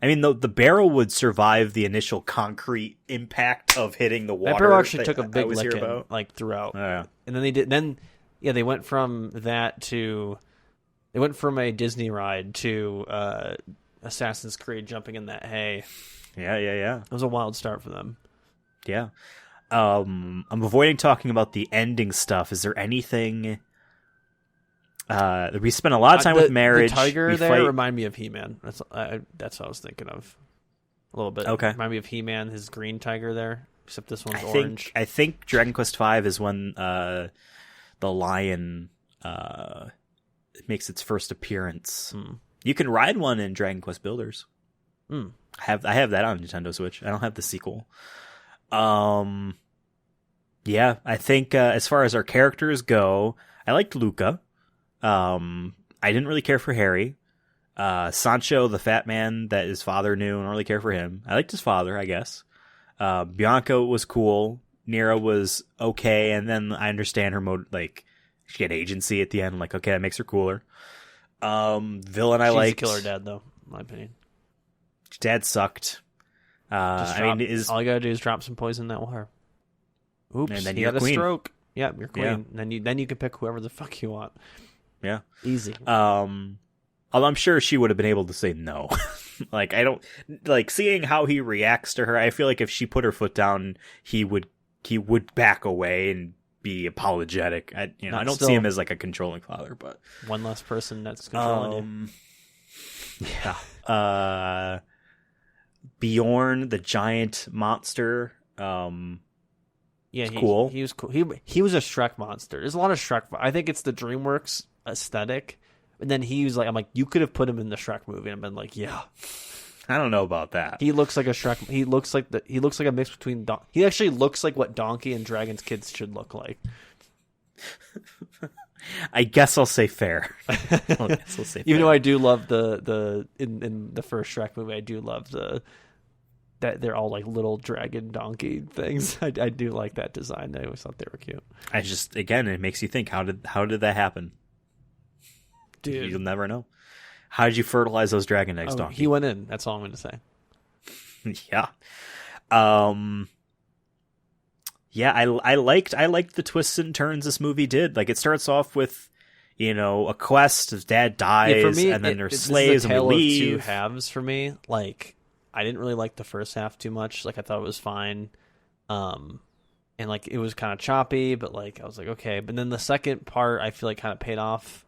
I mean, the barrel would survive the initial concrete impact of hitting the water. That barrel actually took a big licking, like, throughout. Oh, yeah. And then they went from that to... They went from a Disney ride to Assassin's Creed jumping in that hay. Yeah. It was a wild start for them. Yeah. I'm avoiding talking about the ending stuff. Is there anything... we spent a lot of time with marriage. The tiger remind me of He-Man. That's what I was thinking of. A little bit. Okay. Remind me of He-Man, his green tiger there. Except this one's orange. I think Dragon Quest V is when the lion makes its first appearance. You can ride one in Dragon Quest Builders. I have that on Nintendo Switch. I don't have the sequel. Yeah, I think as far as our characters go, I liked Luca. I didn't really care for Harry. Sancho, the fat man that his father knew, I don't really care for him. I liked his father, I guess. Bianca was cool. Nira was okay, and then I understand her mode, like, she had agency at the end. Like, okay, that makes her cooler. Villain I liked. She's a killer dad, though, in my opinion. Dad sucked. All you gotta do is drop some poison in that water. Oops, and then he you're had queen. a stroke. Yeah, you're queen. Yeah. Then you can pick whoever the fuck you want. Yeah. Easy. Although I'm sure she would have been able to say no. Like, I don't like seeing how he reacts to her. I feel like if she put her foot down, he would back away and be apologetic. I don't see him as like a controlling father, but one less person that's controlling you. Yeah. Bjorn, the giant monster. Yeah, cool. He was cool. He was a Shrek monster. There's a lot of Shrek. I think it's the DreamWorks aesthetic. And then he was like, I'm like, you could have put him in the Shrek movie. And I've been like, yeah. I don't know about that. He looks like a Shrek. He looks like a mix between. He actually looks like what Donkey and Dragon's kids should look like. I guess I'll say fair. Even though I do love in the first Shrek movie, I do love that they're all like little dragon donkey things. I do like that design. I always thought they were cute. Again, it makes you think, how did that happen? Dude, you'll never know. How did you fertilize those dragon eggs, Donkey? He went in. That's all I'm going to say. Yeah. Yeah, I liked the twists and turns this movie did. Like, it starts off with, a quest. His dad dies, for me, and then there's slaves, and we leave. Of two halves for me. Like, I didn't really like the first half too much. Like, I thought it was fine. And like, it was kind of choppy, but like, I was like, okay. But then the second part, I feel like kind of paid off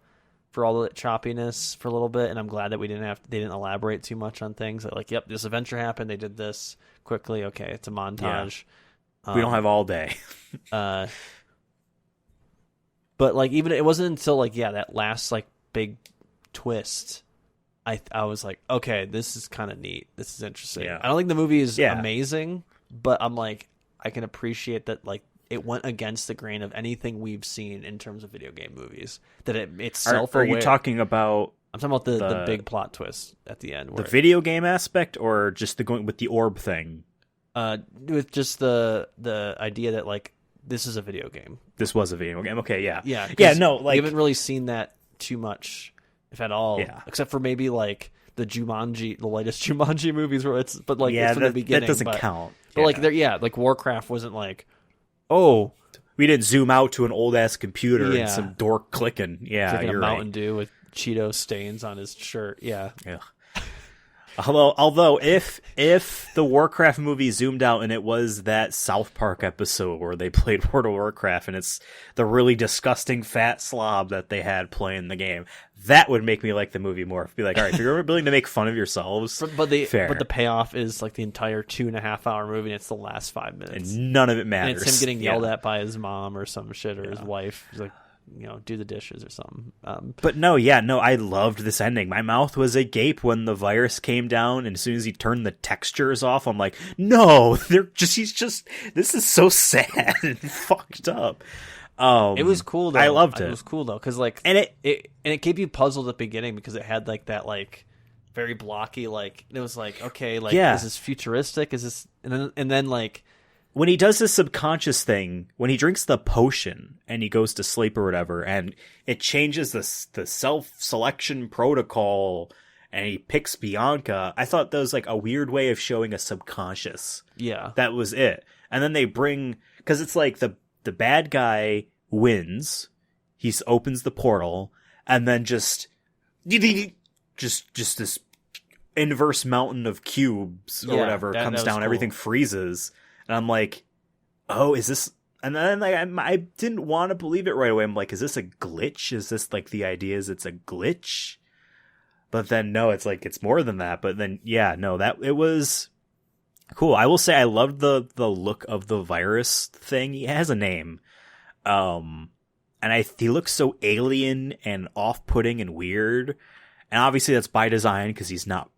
for all the choppiness for a little bit, and I'm glad that they didn't elaborate too much on things. Like, yep, this adventure happened. They did this quickly. Okay, it's a montage. Yeah. We don't have all day. But like, even it wasn't until like, that last like big twist, I was like, okay, this is kind of neat. This is interesting. Yeah. I don't think the movie is amazing, but I'm like, I can appreciate that like it went against the grain of anything we've seen in terms of video game movies. That it's self-aware. Are you talking about? I'm talking about the big plot twist at the end. The video game aspect, or just the going with the orb thing? With just the idea that like this is a video game. This was a video game. Okay, yeah. Yeah. No, like, we haven't really seen that too much, if at all. Yeah. Except for maybe like the latest Jumanji movies where it's from the beginning. That doesn't count. But like Warcraft wasn't like, oh, we didn't zoom out to an old ass computer and some door clicking. Yeah, drinking you're a Mountain right. Dew with Cheeto stains on his shirt. Yeah. Although if the Warcraft movie zoomed out and it was that South Park episode where they played World of Warcraft and it's the really disgusting fat slob that they had playing the game, that would make me like the movie more. Be like, all right, if you're willing to make fun of yourselves, fair. But the payoff is like the entire 2.5 hour movie, and it's the last 5 minutes, and none of it matters. And it's him getting yelled at by his mom or some shit, or his wife. He's like, do the dishes or something. But no, I loved this ending. My mouth was agape when the virus came down, and as soon as he turned the textures off, I'm like, no, this is so sad and fucked up. It was cool though. I loved it. It was cool though, because like, and it kept you puzzled at the beginning because it had like that like very blocky, like it was like, okay, like is this futuristic? Is this and then like when he does this subconscious thing, when he drinks the potion and he goes to sleep or whatever, and it changes the self-selection protocol, and he picks Bianca, I thought that was like a weird way of showing a subconscious. Yeah. That was it. And then they bring, because it's like the bad guy wins, he opens the portal, and then just this inverse mountain of cubes or whatever comes down, cool. Everything freezes, and I'm like, oh, is this? And then like I didn't want to believe it right away. I'm like, is this a glitch? Is this like the idea is it's a glitch? But then no, it's like it's more than that. But then yeah, no, that it was cool. I will say I loved the look of the virus thing. He has a name, and he looks so alien and off-putting and weird. And obviously that's by design because he's not.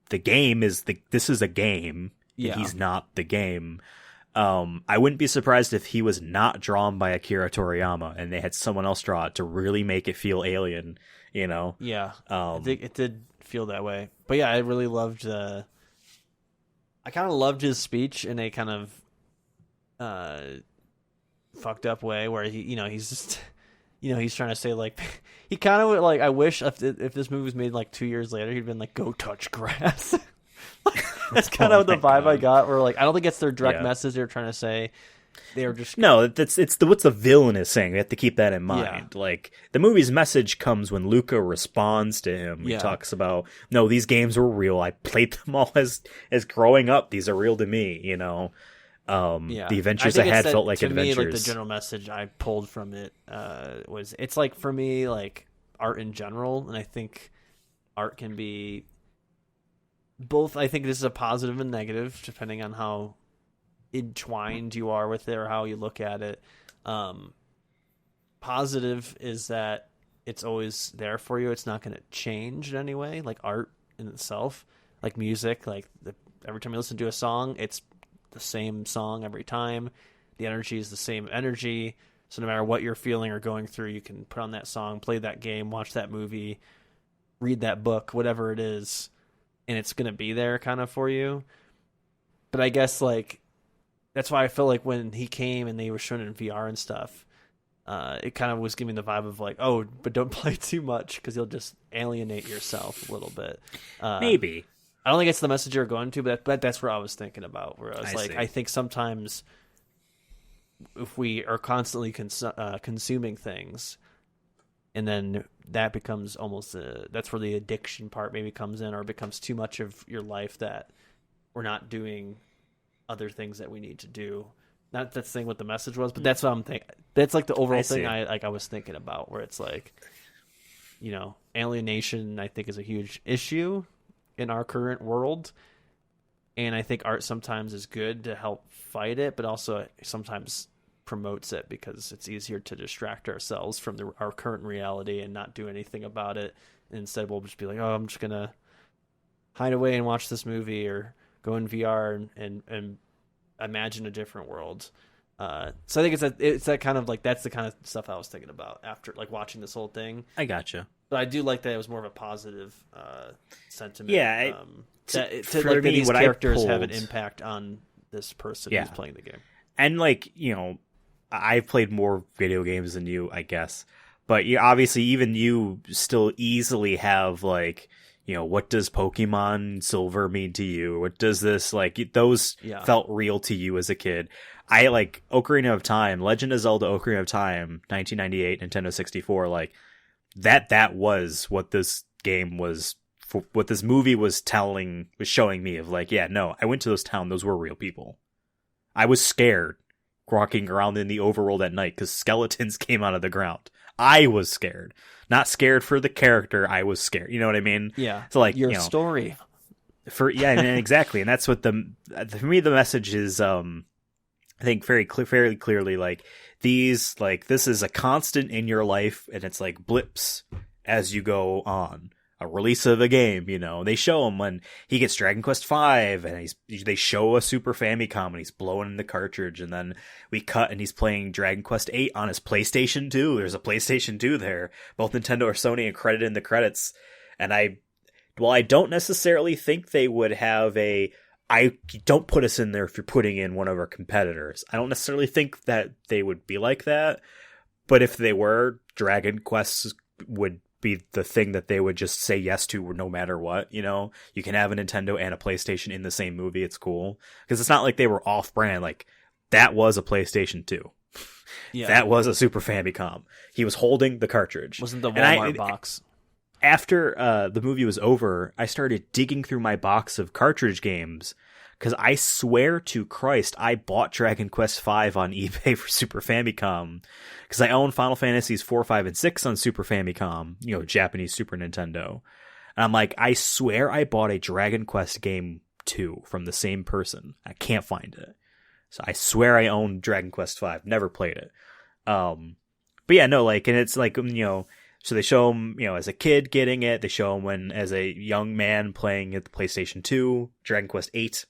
The game is this is a game. Yeah. He's not the game. I wouldn't be surprised if he was not drawn by Akira Toriyama and they had someone else draw it to really make it feel alien, you know? Yeah. I think it did feel that way. But yeah, I really loved I kind of loved his speech in a kind of fucked up way where he's just he's trying to say like he kind of like I wish if this movie was made like 2 years later he'd been like go touch grass. That's kind of the vibe I got. Where like I don't think it's their direct message they're trying to say. They were just it's what's the villain is saying. We have to keep that in mind. Yeah. Like the movie's message comes when Luca responds to him. He talks about no, these games were real. I played them all as growing up. These are real to me. You know. The adventures I had felt like to adventures. Me, like the general message I pulled from it was it's like for me like art in general, and I think art can be both. I think this is a positive and negative depending on how entwined you are with it or how you look at it. Positive is that it's always there for you. It's not going to change in any way. Like art in itself, like music, like every time you listen to a song, it's the same song every time. The energy is the same energy. So no matter what you're feeling or going through, you can put on that song, play that game, watch that movie, read that book, whatever it is, and it's going to be there kind of for you. But I guess like that's why I feel like when he came and they were showing it in VR and stuff, it kind of was giving the vibe of like, oh, but don't play too much because you'll just alienate yourself a little bit. Maybe. I don't think it's the message you're going to, but that's what I was thinking about. Where I was like, see. I think sometimes if we are constantly consuming things, and then that becomes almost that's where the addiction part maybe comes in, or it becomes too much of your life that we're not doing other things that we need to do. Not that's saying what the message was, but that's what I'm thinking. That's like the overall thing I was thinking about, where it's like, alienation I think is a huge issue in our current world, and I think art sometimes is good to help fight it, but also sometimes promotes it because it's easier to distract ourselves from our current reality and not do anything about it. And instead we'll just be like, oh, I'm just gonna hide away and watch this movie or go in VR and imagine a different world. So I think it's that kind of like that's the kind of stuff I was thinking about after like watching this whole thing. I gotcha. But I do like that it was more of a positive sentiment. Yeah, that these characters have an impact on this person who's playing the game. And like I've played more video games than you, I guess. But obviously, even you still easily have like what does Pokemon Silver mean to you? What does this like? Those felt real to you as a kid. I like Ocarina of Time, Legend of Zelda: Ocarina of Time, 1998, Nintendo 64. Like that was what this game was. What this movie was showing me of like, yeah, no, I went to those towns. Those were real people. I was scared walking around in the overworld at night because skeletons came out of the ground. I was scared. Not scared for the character. I was scared. You know what I mean? Yeah. So like your story. Exactly. And that's what for me the message is. I think fairly clearly like these like this is a constant in your life, and it's like blips as you go on. A release of a game, they show him when he gets Dragon Quest V, and they show a Super Famicom and he's blowing in the cartridge, and then we cut and he's playing Dragon Quest VIII on his PlayStation 2. There's a PlayStation 2 there. Both Nintendo or Sony are credited in the credits. And I don't necessarily think they would have don't put us in there if you're putting in one of our competitors. I don't necessarily think that they would be like that. But if they were, Dragon Quest would be the thing that they would just say yes to no matter what. You know, you can have a Nintendo and a PlayStation in the same movie. It's cool because it's not like they were off brand. Like that was a PlayStation 2. Yeah. That was a Super Famicom. He was holding the cartridge. Wasn't the Walmart box. After the movie was over, I started digging through my box of cartridge games because I swear to Christ, I bought Dragon Quest V on eBay for Super Famicom because I own Final Fantasies 4, 5, and 6 on Super Famicom, you know, Japanese Super Nintendo. And I'm like, I swear I bought a Dragon Quest game 2 from the same person. I can't find it. So I swear I own Dragon Quest V. Never played it. But yeah, no, like, and it's like, you know, so they show him, you know, as a kid getting it. They show him when as a young man playing at the PlayStation 2, Dragon Quest 8.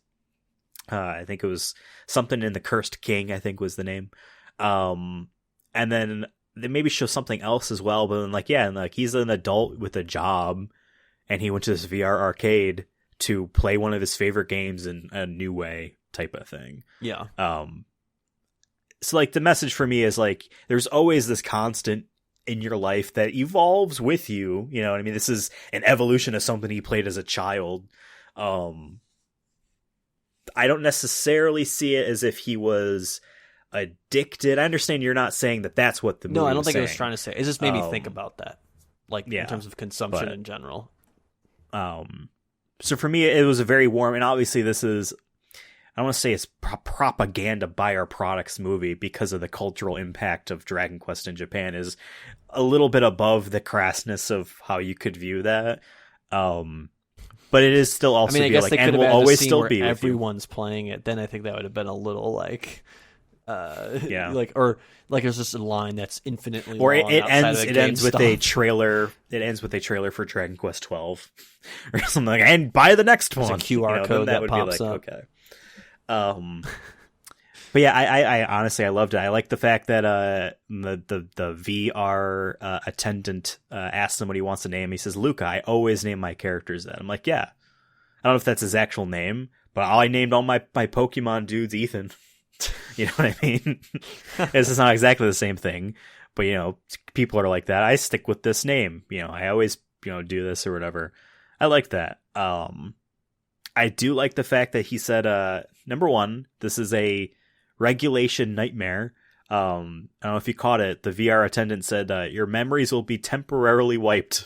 I think it was something in the Cursed King, I think was the name. And then they maybe show something else as well. But then, like, yeah, and like he's an adult with a job, and he went to this VR arcade to play one of his favorite games in a new way, type of thing. Yeah. So like the message for me is like there's always this constant in your life that evolves with you. You know what I mean? This is an evolution of something he played as a child. I don't necessarily see it as if he was addicted. I understand you're not saying that that's what the movie No, I don't was think saying. it was trying to say. It just made me think about that. Like, in terms of consumption in general. So for me, it was a very warm, and obviously this is, I don't want to say it's propaganda by our products movie because of the cultural impact of Dragon Quest in Japan is a little bit above the crassness of how you could view that. But it is still also, I guess like, they and could will have always scene still where be with everyone's playing it. Then I think that would have been a little like, yeah, like, or like there's just a line that's infinitely or long it ends. of the It ends with GameStop. a trailer. It ends with a trailer for Dragon Quest 12 or something like, and buy the next There's one. a QR then code that would pops be like, up. Okay. But yeah, I honestly I loved it. I like the fact that the VR attendant asks him what he wants to name. He says Luca. I always name my characters that. I'm like, yeah. I don't know if that's his actual name, but I named all my Pokemon dudes Ethan. You know what I mean? This is not exactly the same thing, but you know, people are like that. I stick with this name. You know, I always, you know, do this or whatever. I like that. I do like the fact that he said, number one, this is a regulation nightmare. I don't know if you caught it. The VR attendant said, your memories will be temporarily wiped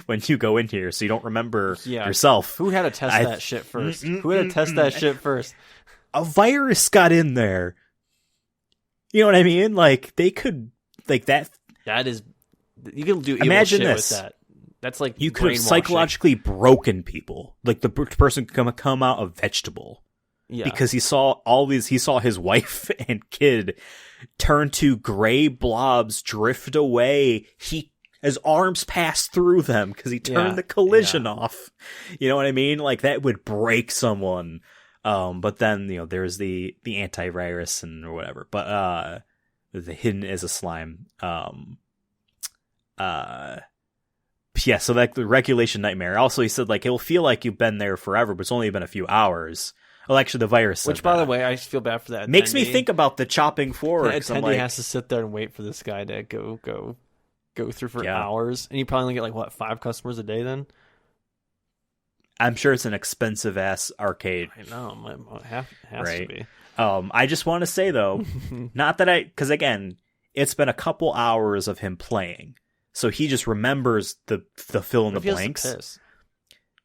when you go in here, so you don't remember yourself. Who had to test that shit first? Who had to test that shit first? A virus got in there. You know what I mean? Like, they could, like, that. That is, you can do evil imagine shit this. with that. That's like you could have psychologically broken people. Like, the person could come out a vegetable. Yeah. Because he saw his wife and kid turn to gray blobs, drift away. His arms passed through them because he turned the collision off. You know what I mean? Like, that would break someone. But then, you know, there's the antivirus and or whatever. But the hidden as a slime. Yeah, so like the regulation nightmare. Also, he said, like, it'll feel like you've been there forever, but it's only been a few hours. Well, actually, the virus said Which, by the way, I just feel bad for that. Makes me think about the chopping forward. The attendee has to sit there and wait for this guy to go through for hours. And you probably only get, like, what, 5 customers a day then? I'm sure it's an expensive-ass arcade. I know. It has to be. I just want to say, though, not that because, again, it's been a couple hours of him playing. So he just remembers the fill in the blanks.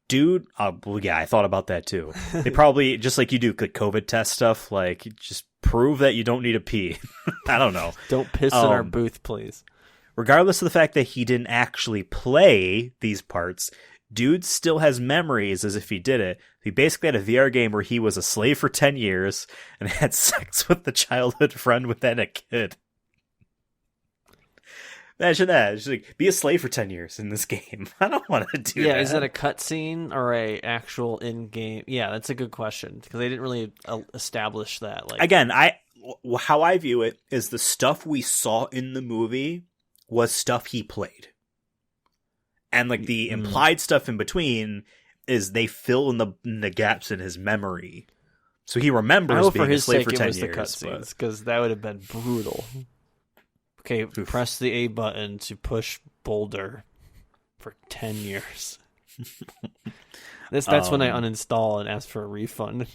Dude, well, yeah, I thought about that too. They probably, just like you do the COVID test stuff, like, just prove that you don't need to pee. I don't know. Don't piss in our booth, please. Regardless of the fact that he didn't actually play these parts, dude still has memories as if he did it. He basically had a VR game where he was a slave for 10 years and had sex with the childhood friend within a kid. Imagine that. Just like, be a slave for 10 years in this game. I don't want to do that. Yeah, is that a cutscene or a actual in-game? Yeah, that's a good question because they didn't really establish that. Like, again, how I view it is the stuff we saw in the movie was stuff he played. And like the implied stuff in between is they fill in the gaps in his memory. So he remembers being a slave for 10 years. The cutscenes because that would have been brutal. Okay, press the A button to push boulder. for 10 years. That's when I uninstall and ask for a refund.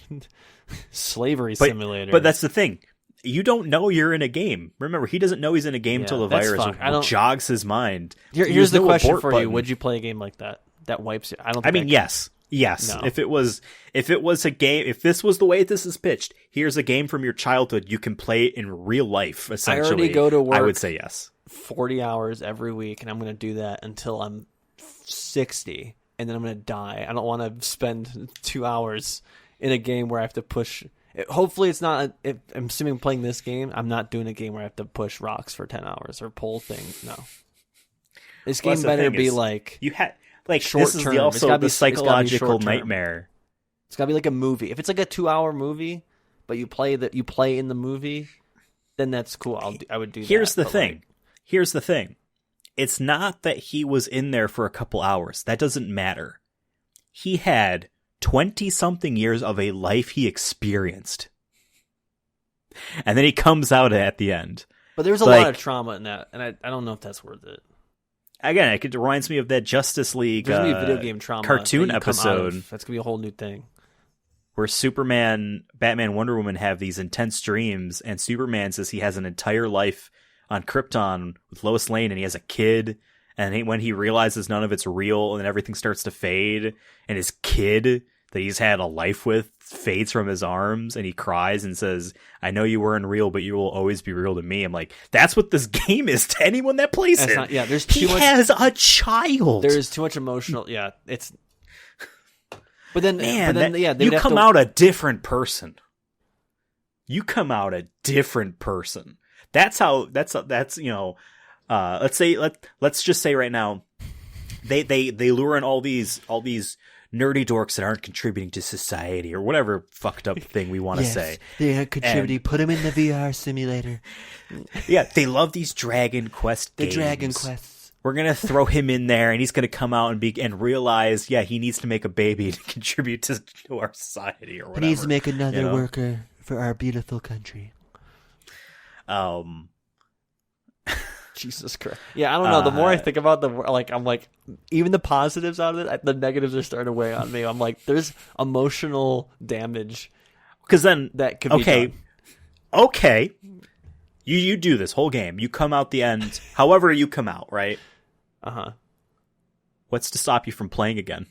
Slavery simulator. But that's the thing. You don't know you're in a game. Remember, he doesn't know he's in a game until the virus jogs his mind. Here's the question for you: would you play a game like that? That wipes it. Yes. No. If it was a game, if this was the way this is pitched, here's a game from your childhood. You can play it in real life. Essentially, I already go to work. I would say yes. 40 hours every week, and I'm going to do that until I'm 60, and then I'm going to die. I don't want to spend 2 hours in a game where I have to push. Hopefully, it's not. If I'm assuming playing this game, I'm not doing a game where I have to push rocks for 10 hours or pull things. No, this game better be like you had like short this is term. also the psychological nightmare. It's got to be like a movie. If it's like a 2-hour movie, but you play in the movie, then that's cool. I would do that. Here's the thing. Here's the thing. It's not that he was in there for a couple hours. That doesn't matter. He had 20-something years of a life he experienced. And then he comes out at the end. But there's a lot of trauma in that, and I don't know if that's worth it. Again, it reminds me of that Justice League there's gonna be video game trauma cartoon episode. That's going to be a whole new thing. Where Superman, Batman, Wonder Woman have these intense dreams, and Superman says he has an entire life on Krypton with Lois Lane, and he has a kid, and when he realizes none of it's real, and everything starts to fade, and his kid that he's had a life with fades from his arms, and he cries and says, "I know you weren't real, but you will always be real to me." I'm like, that's what this game is to anyone that plays it. There's too much. He has a child. There's too much emotional. Yeah, it's. But then, you come out a different person. You come out a different person. That's you know. Let's just say right now, they lure in all these nerdy dorks that aren't contributing to society or whatever fucked up thing we want to say. They aren't contributing. Put them in the VR simulator. Yeah, they love these Dragon Quest games. The Dragon Quests. We're gonna throw him in there, and he's gonna come out and realize, he needs to make a baby to contribute to our society or whatever. He needs to make another worker for our beautiful country. Jesus Christ. Yeah, I don't know. The more I think about I'm like, even the positives out of it, the negatives are starting to weigh on me. I'm like, there's emotional damage. Because then that could be done. Okay. You do this whole game. You come out the end, however you come out, right? Uh-huh. What's to stop you from playing again?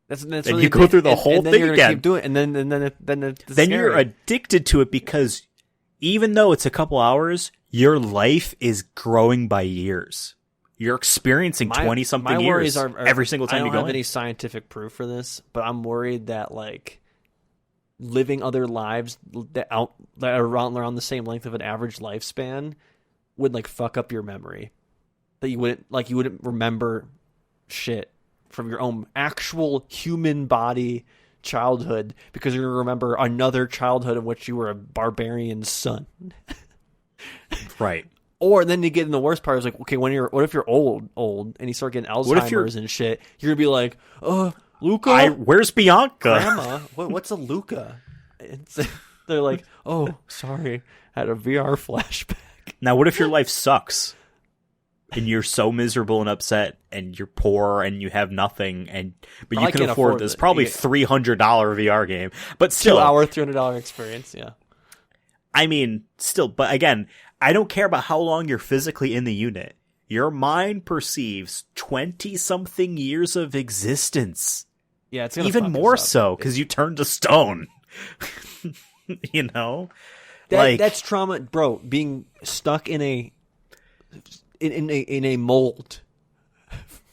That's and really you go through the whole thing again. Keep doing it, and then you're addicted to it because even though it's a couple hours, your life is growing by years. You're experiencing 20-something years every single time you go in. I don't have any scientific proof for this, but I'm worried that living other lives that are around the same length of an average lifespan would fuck up your memory. That you wouldn't remember shit from your own actual human body childhood because you're going to remember another childhood in which you were a barbarian son. Right. Or then you get in the worst part is okay, what if you're old and you start getting Alzheimer's and shit, you're going to be like, Luca? Where's Bianca? Grandma? What's a Luca? They're like, oh, sorry, I had a VR flashback. Now, what if your life sucks? And you're so miserable and upset, and you're poor, and you have nothing, but you can afford this probably $300 VR game. But still, 2-hour, $300 experience, yeah. I mean, still, but again, I don't care about how long you're physically in the unit. Your mind perceives 20-something years of existence. Yeah, it's gonna even more so because you turn to stone. You know, that's trauma, bro. Being stuck in a mold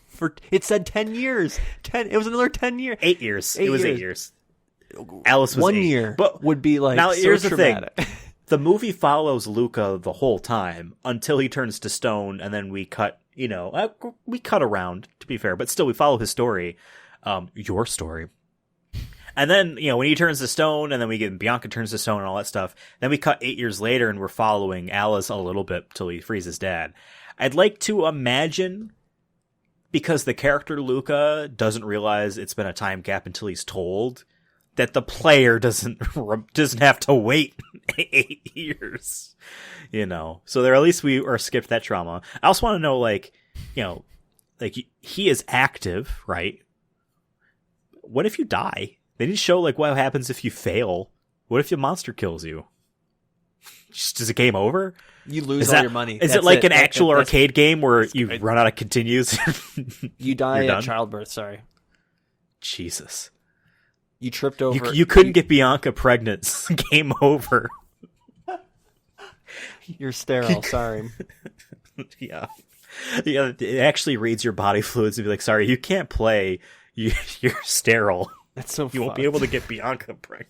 for it said 10 years. It was another 10 years. 8 years. It was 8 years. Alice was 1 8. year, but would be now. So here's traumatic. The thing: the movie follows Luca the whole time until he turns to stone, and then we cut. We cut around, to be fair, but still we follow his story, your story. And then, when he turns to stone, and then we get Bianca turns to stone and all that stuff, then we cut 8 years later and we're following Alice a little bit till he frees his dad. I'd like to imagine, because the character Luca doesn't realize it's been a time gap until he's told, that the player doesn't have to wait 8 years, So there, at least we skipped that trauma. I also want to know, like he is active, right? What if you die? They didn't show like what happens if you fail. What if your monster kills you? Just is it game over? You lose all your money. Is it like an actual arcade game where you run out of continues? You die at childbirth. Sorry. Jesus. You tripped over. You couldn't get Bianca pregnant. Game over. You're sterile. Sorry. Yeah. It actually reads your body fluids and be like, sorry, you can't play. You're sterile. That's so. You won't be able to get Bianca pregnant.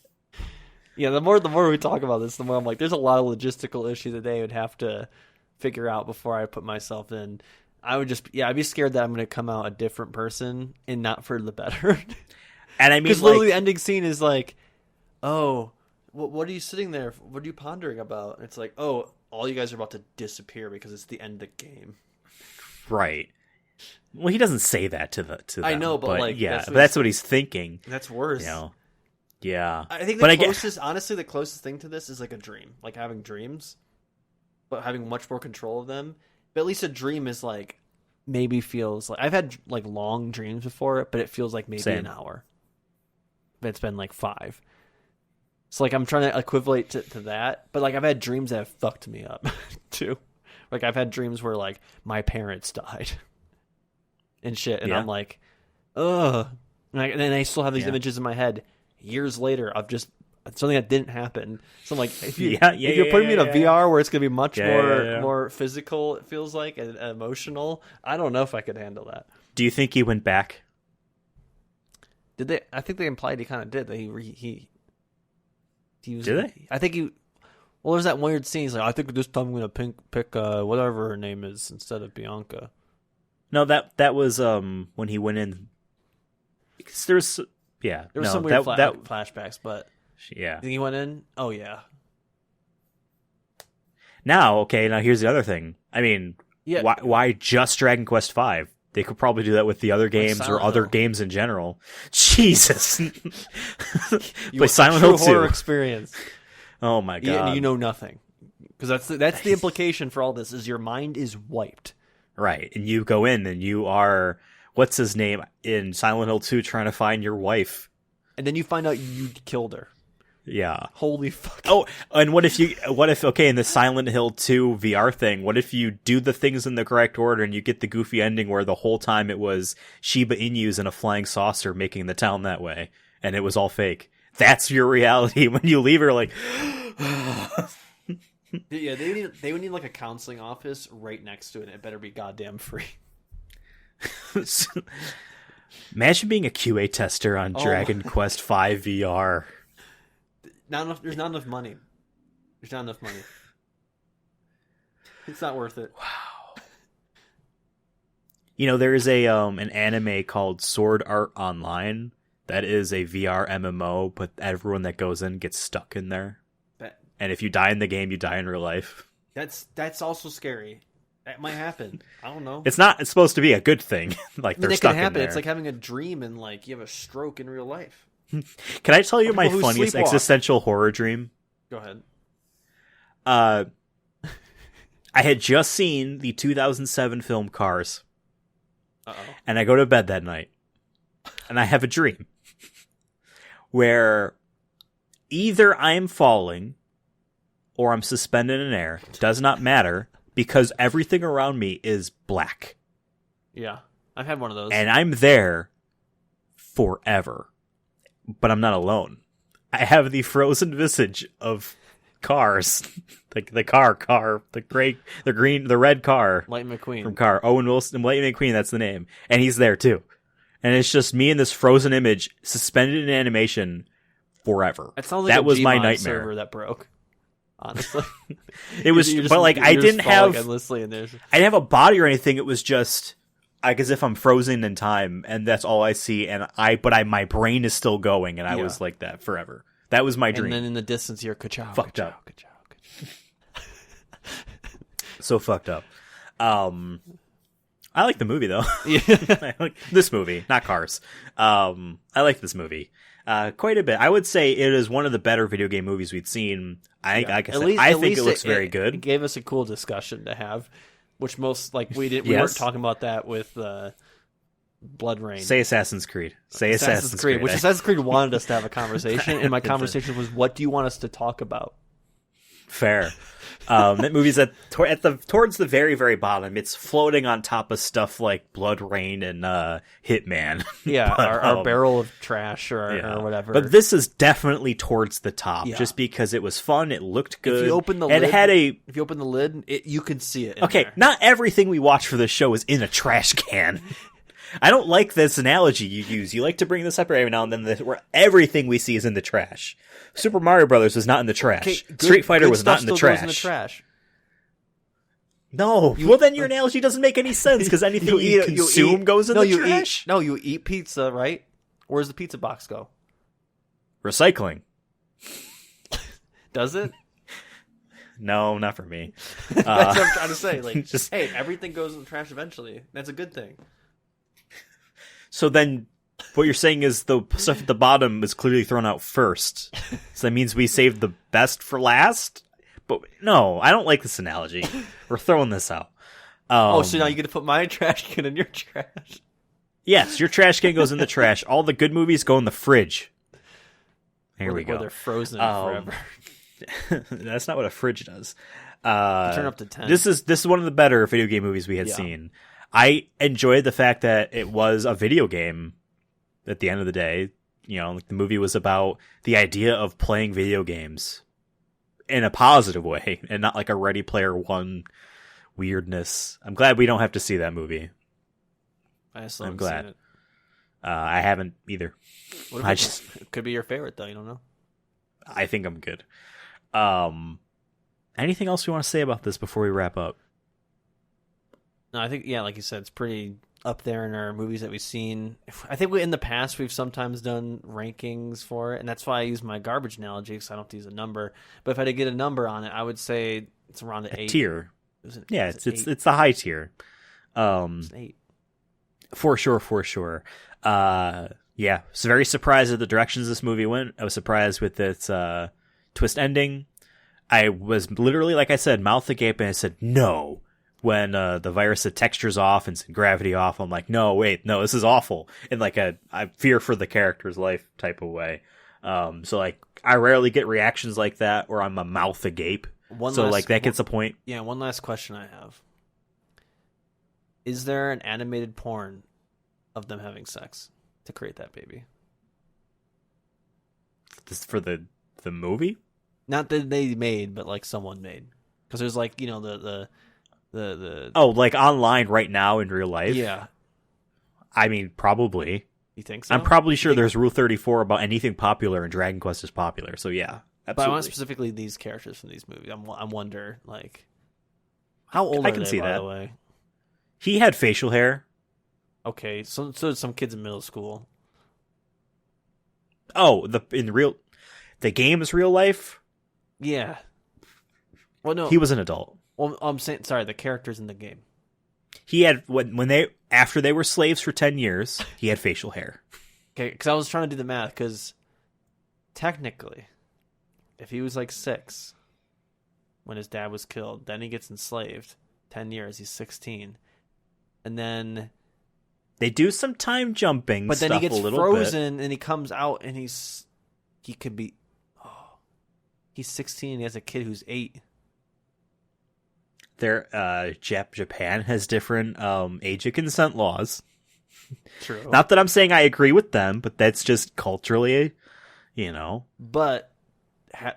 Yeah, the more we talk about this, the more I'm like, there's a lot of logistical issues that they would have to figure out before I put myself in. I'd be scared that I'm going to come out a different person and not for the better. And I mean, because literally the ending scene is like, oh, what are you sitting there? What are you pondering about? And it's like, oh, all you guys are about to disappear because it's the end of the game. Right. Well, he doesn't say that to them. I know, but like, yeah, that's what he's thinking. That's worse. You know? Yeah. I think honestly, the closest thing to this is like a dream, like having dreams, but having much more control of them. But at least a dream is like, maybe feels like, I've had like long dreams before, but it feels like maybe an hour. But it's been like 5. So like I'm trying to equivalent to that, but like I've had dreams that have fucked me up too. Like I've had dreams where like my parents died and shit, and I'm like, ugh. And then I still have these images in my head years later of just something that didn't happen. So I'm like, if you're putting me in a VR where it's gonna be much more physical, it feels like, and emotional, I don't know if I could handle that. Do you think he went back? Did they? I think they implied he kind of did. That he was. Did they? I think he. Well, there's that weird scene. He's like, I think this time I'm gonna pick whatever her name is instead of Bianca. No, that was when he went in. There was some weird flashbacks, but yeah, you think he went in? Oh yeah. Now here's the other thing. I mean, why just Dragon Quest V? They could probably do that with the other games or other games in general. Jesus. Play Silent Hill 2. Horror experience. Oh my god. And you know nothing. Because that's the implication for all this, is your mind is wiped. Right. And you go in and you are, what's his name in Silent Hill 2, trying to find your wife. And then you find out you killed her. Yeah. Holy fuck. Oh, and what if in the Silent Hill 2 VR thing, what if you do the things in the correct order and you get the goofy ending where the whole time it was Shiba Inus in a flying saucer making the town that way, and it was all fake? That's your reality. When you leave, you're like, yeah, they would need like a counseling office right next to it. And it better be goddamn free. Imagine being a QA tester on Dragon Quest V VR. There's not enough money. There's not enough money. It's not worth it. Wow. There is an anime called Sword Art Online that is a VR MMO, but everyone that goes in gets stuck in there. And if you die in the game, you die in real life. That's also scary. That might happen. I don't know. It's supposed to be a good thing. Like they're stuck in there. It's like having a dream and like you have a stroke in real life. Can I tell you my funniest existential horror dream? Go ahead. I had just seen the 2007 film Cars. Uh-oh. And I go to bed that night. And I have a dream. Where either I'm falling or I'm suspended in air. Does not matter. Because everything around me is black. Yeah. I've had one of those. And I'm there forever. But I'm not alone. I have the frozen visage of Cars, like the red car, Lightning McQueen from Car. Owen Wilson, Lightning McQueen, that's the name, and he's there too. And it's just me in this frozen image, suspended in animation, forever. It sounds like that was Gmod my nightmare. Server that broke. Honestly, it was, but like I didn't have endlessly in there. I didn't have a body or anything. It was just like as if I'm frozen in time, and that's all I see. And my brain is still going, and I was like that forever. That was my dream. And then in the distance, you're ka-chow, fucked ka-chow, up. Ka-chow, ka-chow. So fucked up. I like the movie though. Yeah. I like this movie, not Cars. I like this movie quite a bit. I would say it is one of the better video game movies we've seen. I think it looks very good. It gave us a cool discussion to have. which most like we weren't talking about that with Blood Rain. Say Assassin's Creed. Say Assassin's Creed. Which Assassin's Creed wanted us to have a conversation, and my conversation was, what do you want us to talk about? Fair. That movie's towards the very, very bottom. It's floating on top of stuff like Blood Rain and Hitman. Yeah, but, our barrel of trash or whatever. But this is definitely towards the top, just because it was fun. It looked good. If you open the lid, you can see it. Okay, there. Not everything we watch for this show is in a trash can. I don't like this analogy you use. You like to bring this up every now and then, where everything we see is in the trash. Super Mario Brothers was not in the trash. Okay, Street Fighter was not in the trash. Goes in the trash. No. Well, then your analogy doesn't make any sense, because anything you consume goes in the trash. You eat pizza, right? Where's the pizza box go? Recycling. Does it? No, not for me. That's what I'm trying to say. Like, hey, everything goes in the trash eventually. That's a good thing. So then, what you're saying is the stuff at the bottom is clearly thrown out first. So that means we saved the best for last? But no, I don't like this analogy. We're throwing this out. So now you get to put my trash can in your trash? Yes, your trash can goes in the trash. All the good movies go in the fridge. Here we go. Where they're frozen forever. That's not what a fridge does. Turn up to 10. This is one of the better video game movies we had seen. I enjoyed the fact that it was a video game at the end of the day. You know, the movie was about the idea of playing video games in a positive way and not like a Ready Player One weirdness. I'm glad we don't have to see that movie. I'm glad. Seen it. I haven't either. It could be your favorite, though. You don't know. I think I'm good. Anything else you want to say about this before we wrap up? No, I think, like you said, it's pretty up there in our movies that we've seen. I think in the past we've sometimes done rankings for it, and that's why I use my garbage analogy, because I don't have to use a number. But if I had to get a number on it, I would say it's around the 8. Tier. It's the high tier. It's 8. For sure. So very surprised at the directions this movie went. I was surprised with its twist ending. I was literally, like I said, mouth agape, and I said no. When the virus said textures off and said gravity off, I'm like, no, this is awful. In like I fear for the character's life type of way. So like I rarely get reactions like that where I'm a mouth agape. That gets the point. Yeah, one last question I have. Is there an animated porn of them having sex to create that baby? This for the movie? Not that they made, but like someone made. Because there's like, the like online right now in real life? Yeah. I mean, probably. You think so? I'm probably sure there's Rule 34 about anything popular, and Dragon Quest is popular. So yeah, absolutely. But I want specifically these characters from these movies. I wonder, like, how old are they, by the way? He had facial hair. Okay, so did some kids in middle school. Oh, the game is real life? Yeah. Well, no. He was an adult. Well, I'm saying, sorry, the characters in the game. He had, after they were slaves for 10 years, he had facial hair. Okay, because I was trying to do the math, because technically, if he was like 6 when his dad was killed, then he gets enslaved, 10 years, he's 16. And then they do some time jumping, but then stuff he gets a little frozen, bit. And he comes out, and he could be, he's 16, and he has a kid who's 8. Japan has different age of consent laws. True. Not that I'm saying I agree with them, but that's just culturally, But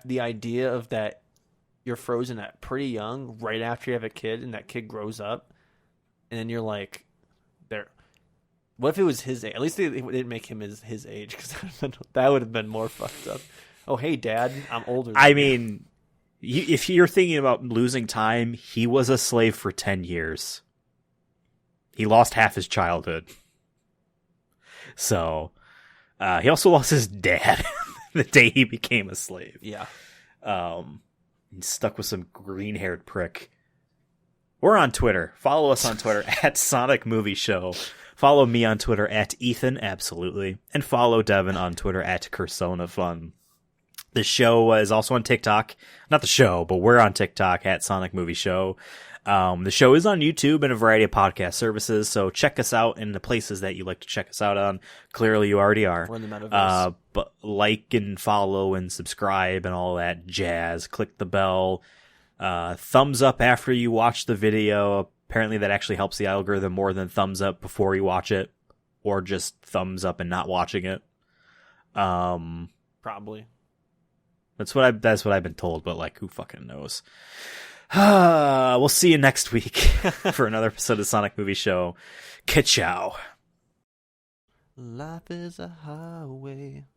the idea of that you're frozen at pretty young, right after you have a kid, and that kid grows up, and then you're like, there. What if it was his age? At least they didn't make him his age, because that would have been more fucked up. Oh, hey, Dad, I'm older than you. Mean, if you're thinking about losing time, he was a slave for 10 years. He lost half his childhood. So, he also lost his dad the day he became a slave. Yeah. He's stuck with some green-haired prick. We're on Twitter. Follow us on Twitter at Sonic Movie Show. Follow me on Twitter at Ethan, absolutely. And follow Devin on Twitter at CursonaFun. The show is also on TikTok. Not the show, but we're on TikTok at Sonic Movie Show. The show is on YouTube and a variety of podcast services, so check us out in the places that you like to check us out on. Clearly, you already are. We're in the metaverse. But like and follow and subscribe and all that jazz. Click the bell. Thumbs up after you watch the video. Apparently, that actually helps the algorithm more than thumbs up before you watch it, or just thumbs up and not watching it. Probably. That's what I've been told, but like, who fucking knows? We'll see you next week for another episode of Sonic Movie Show. Ka-chow. Life is a highway.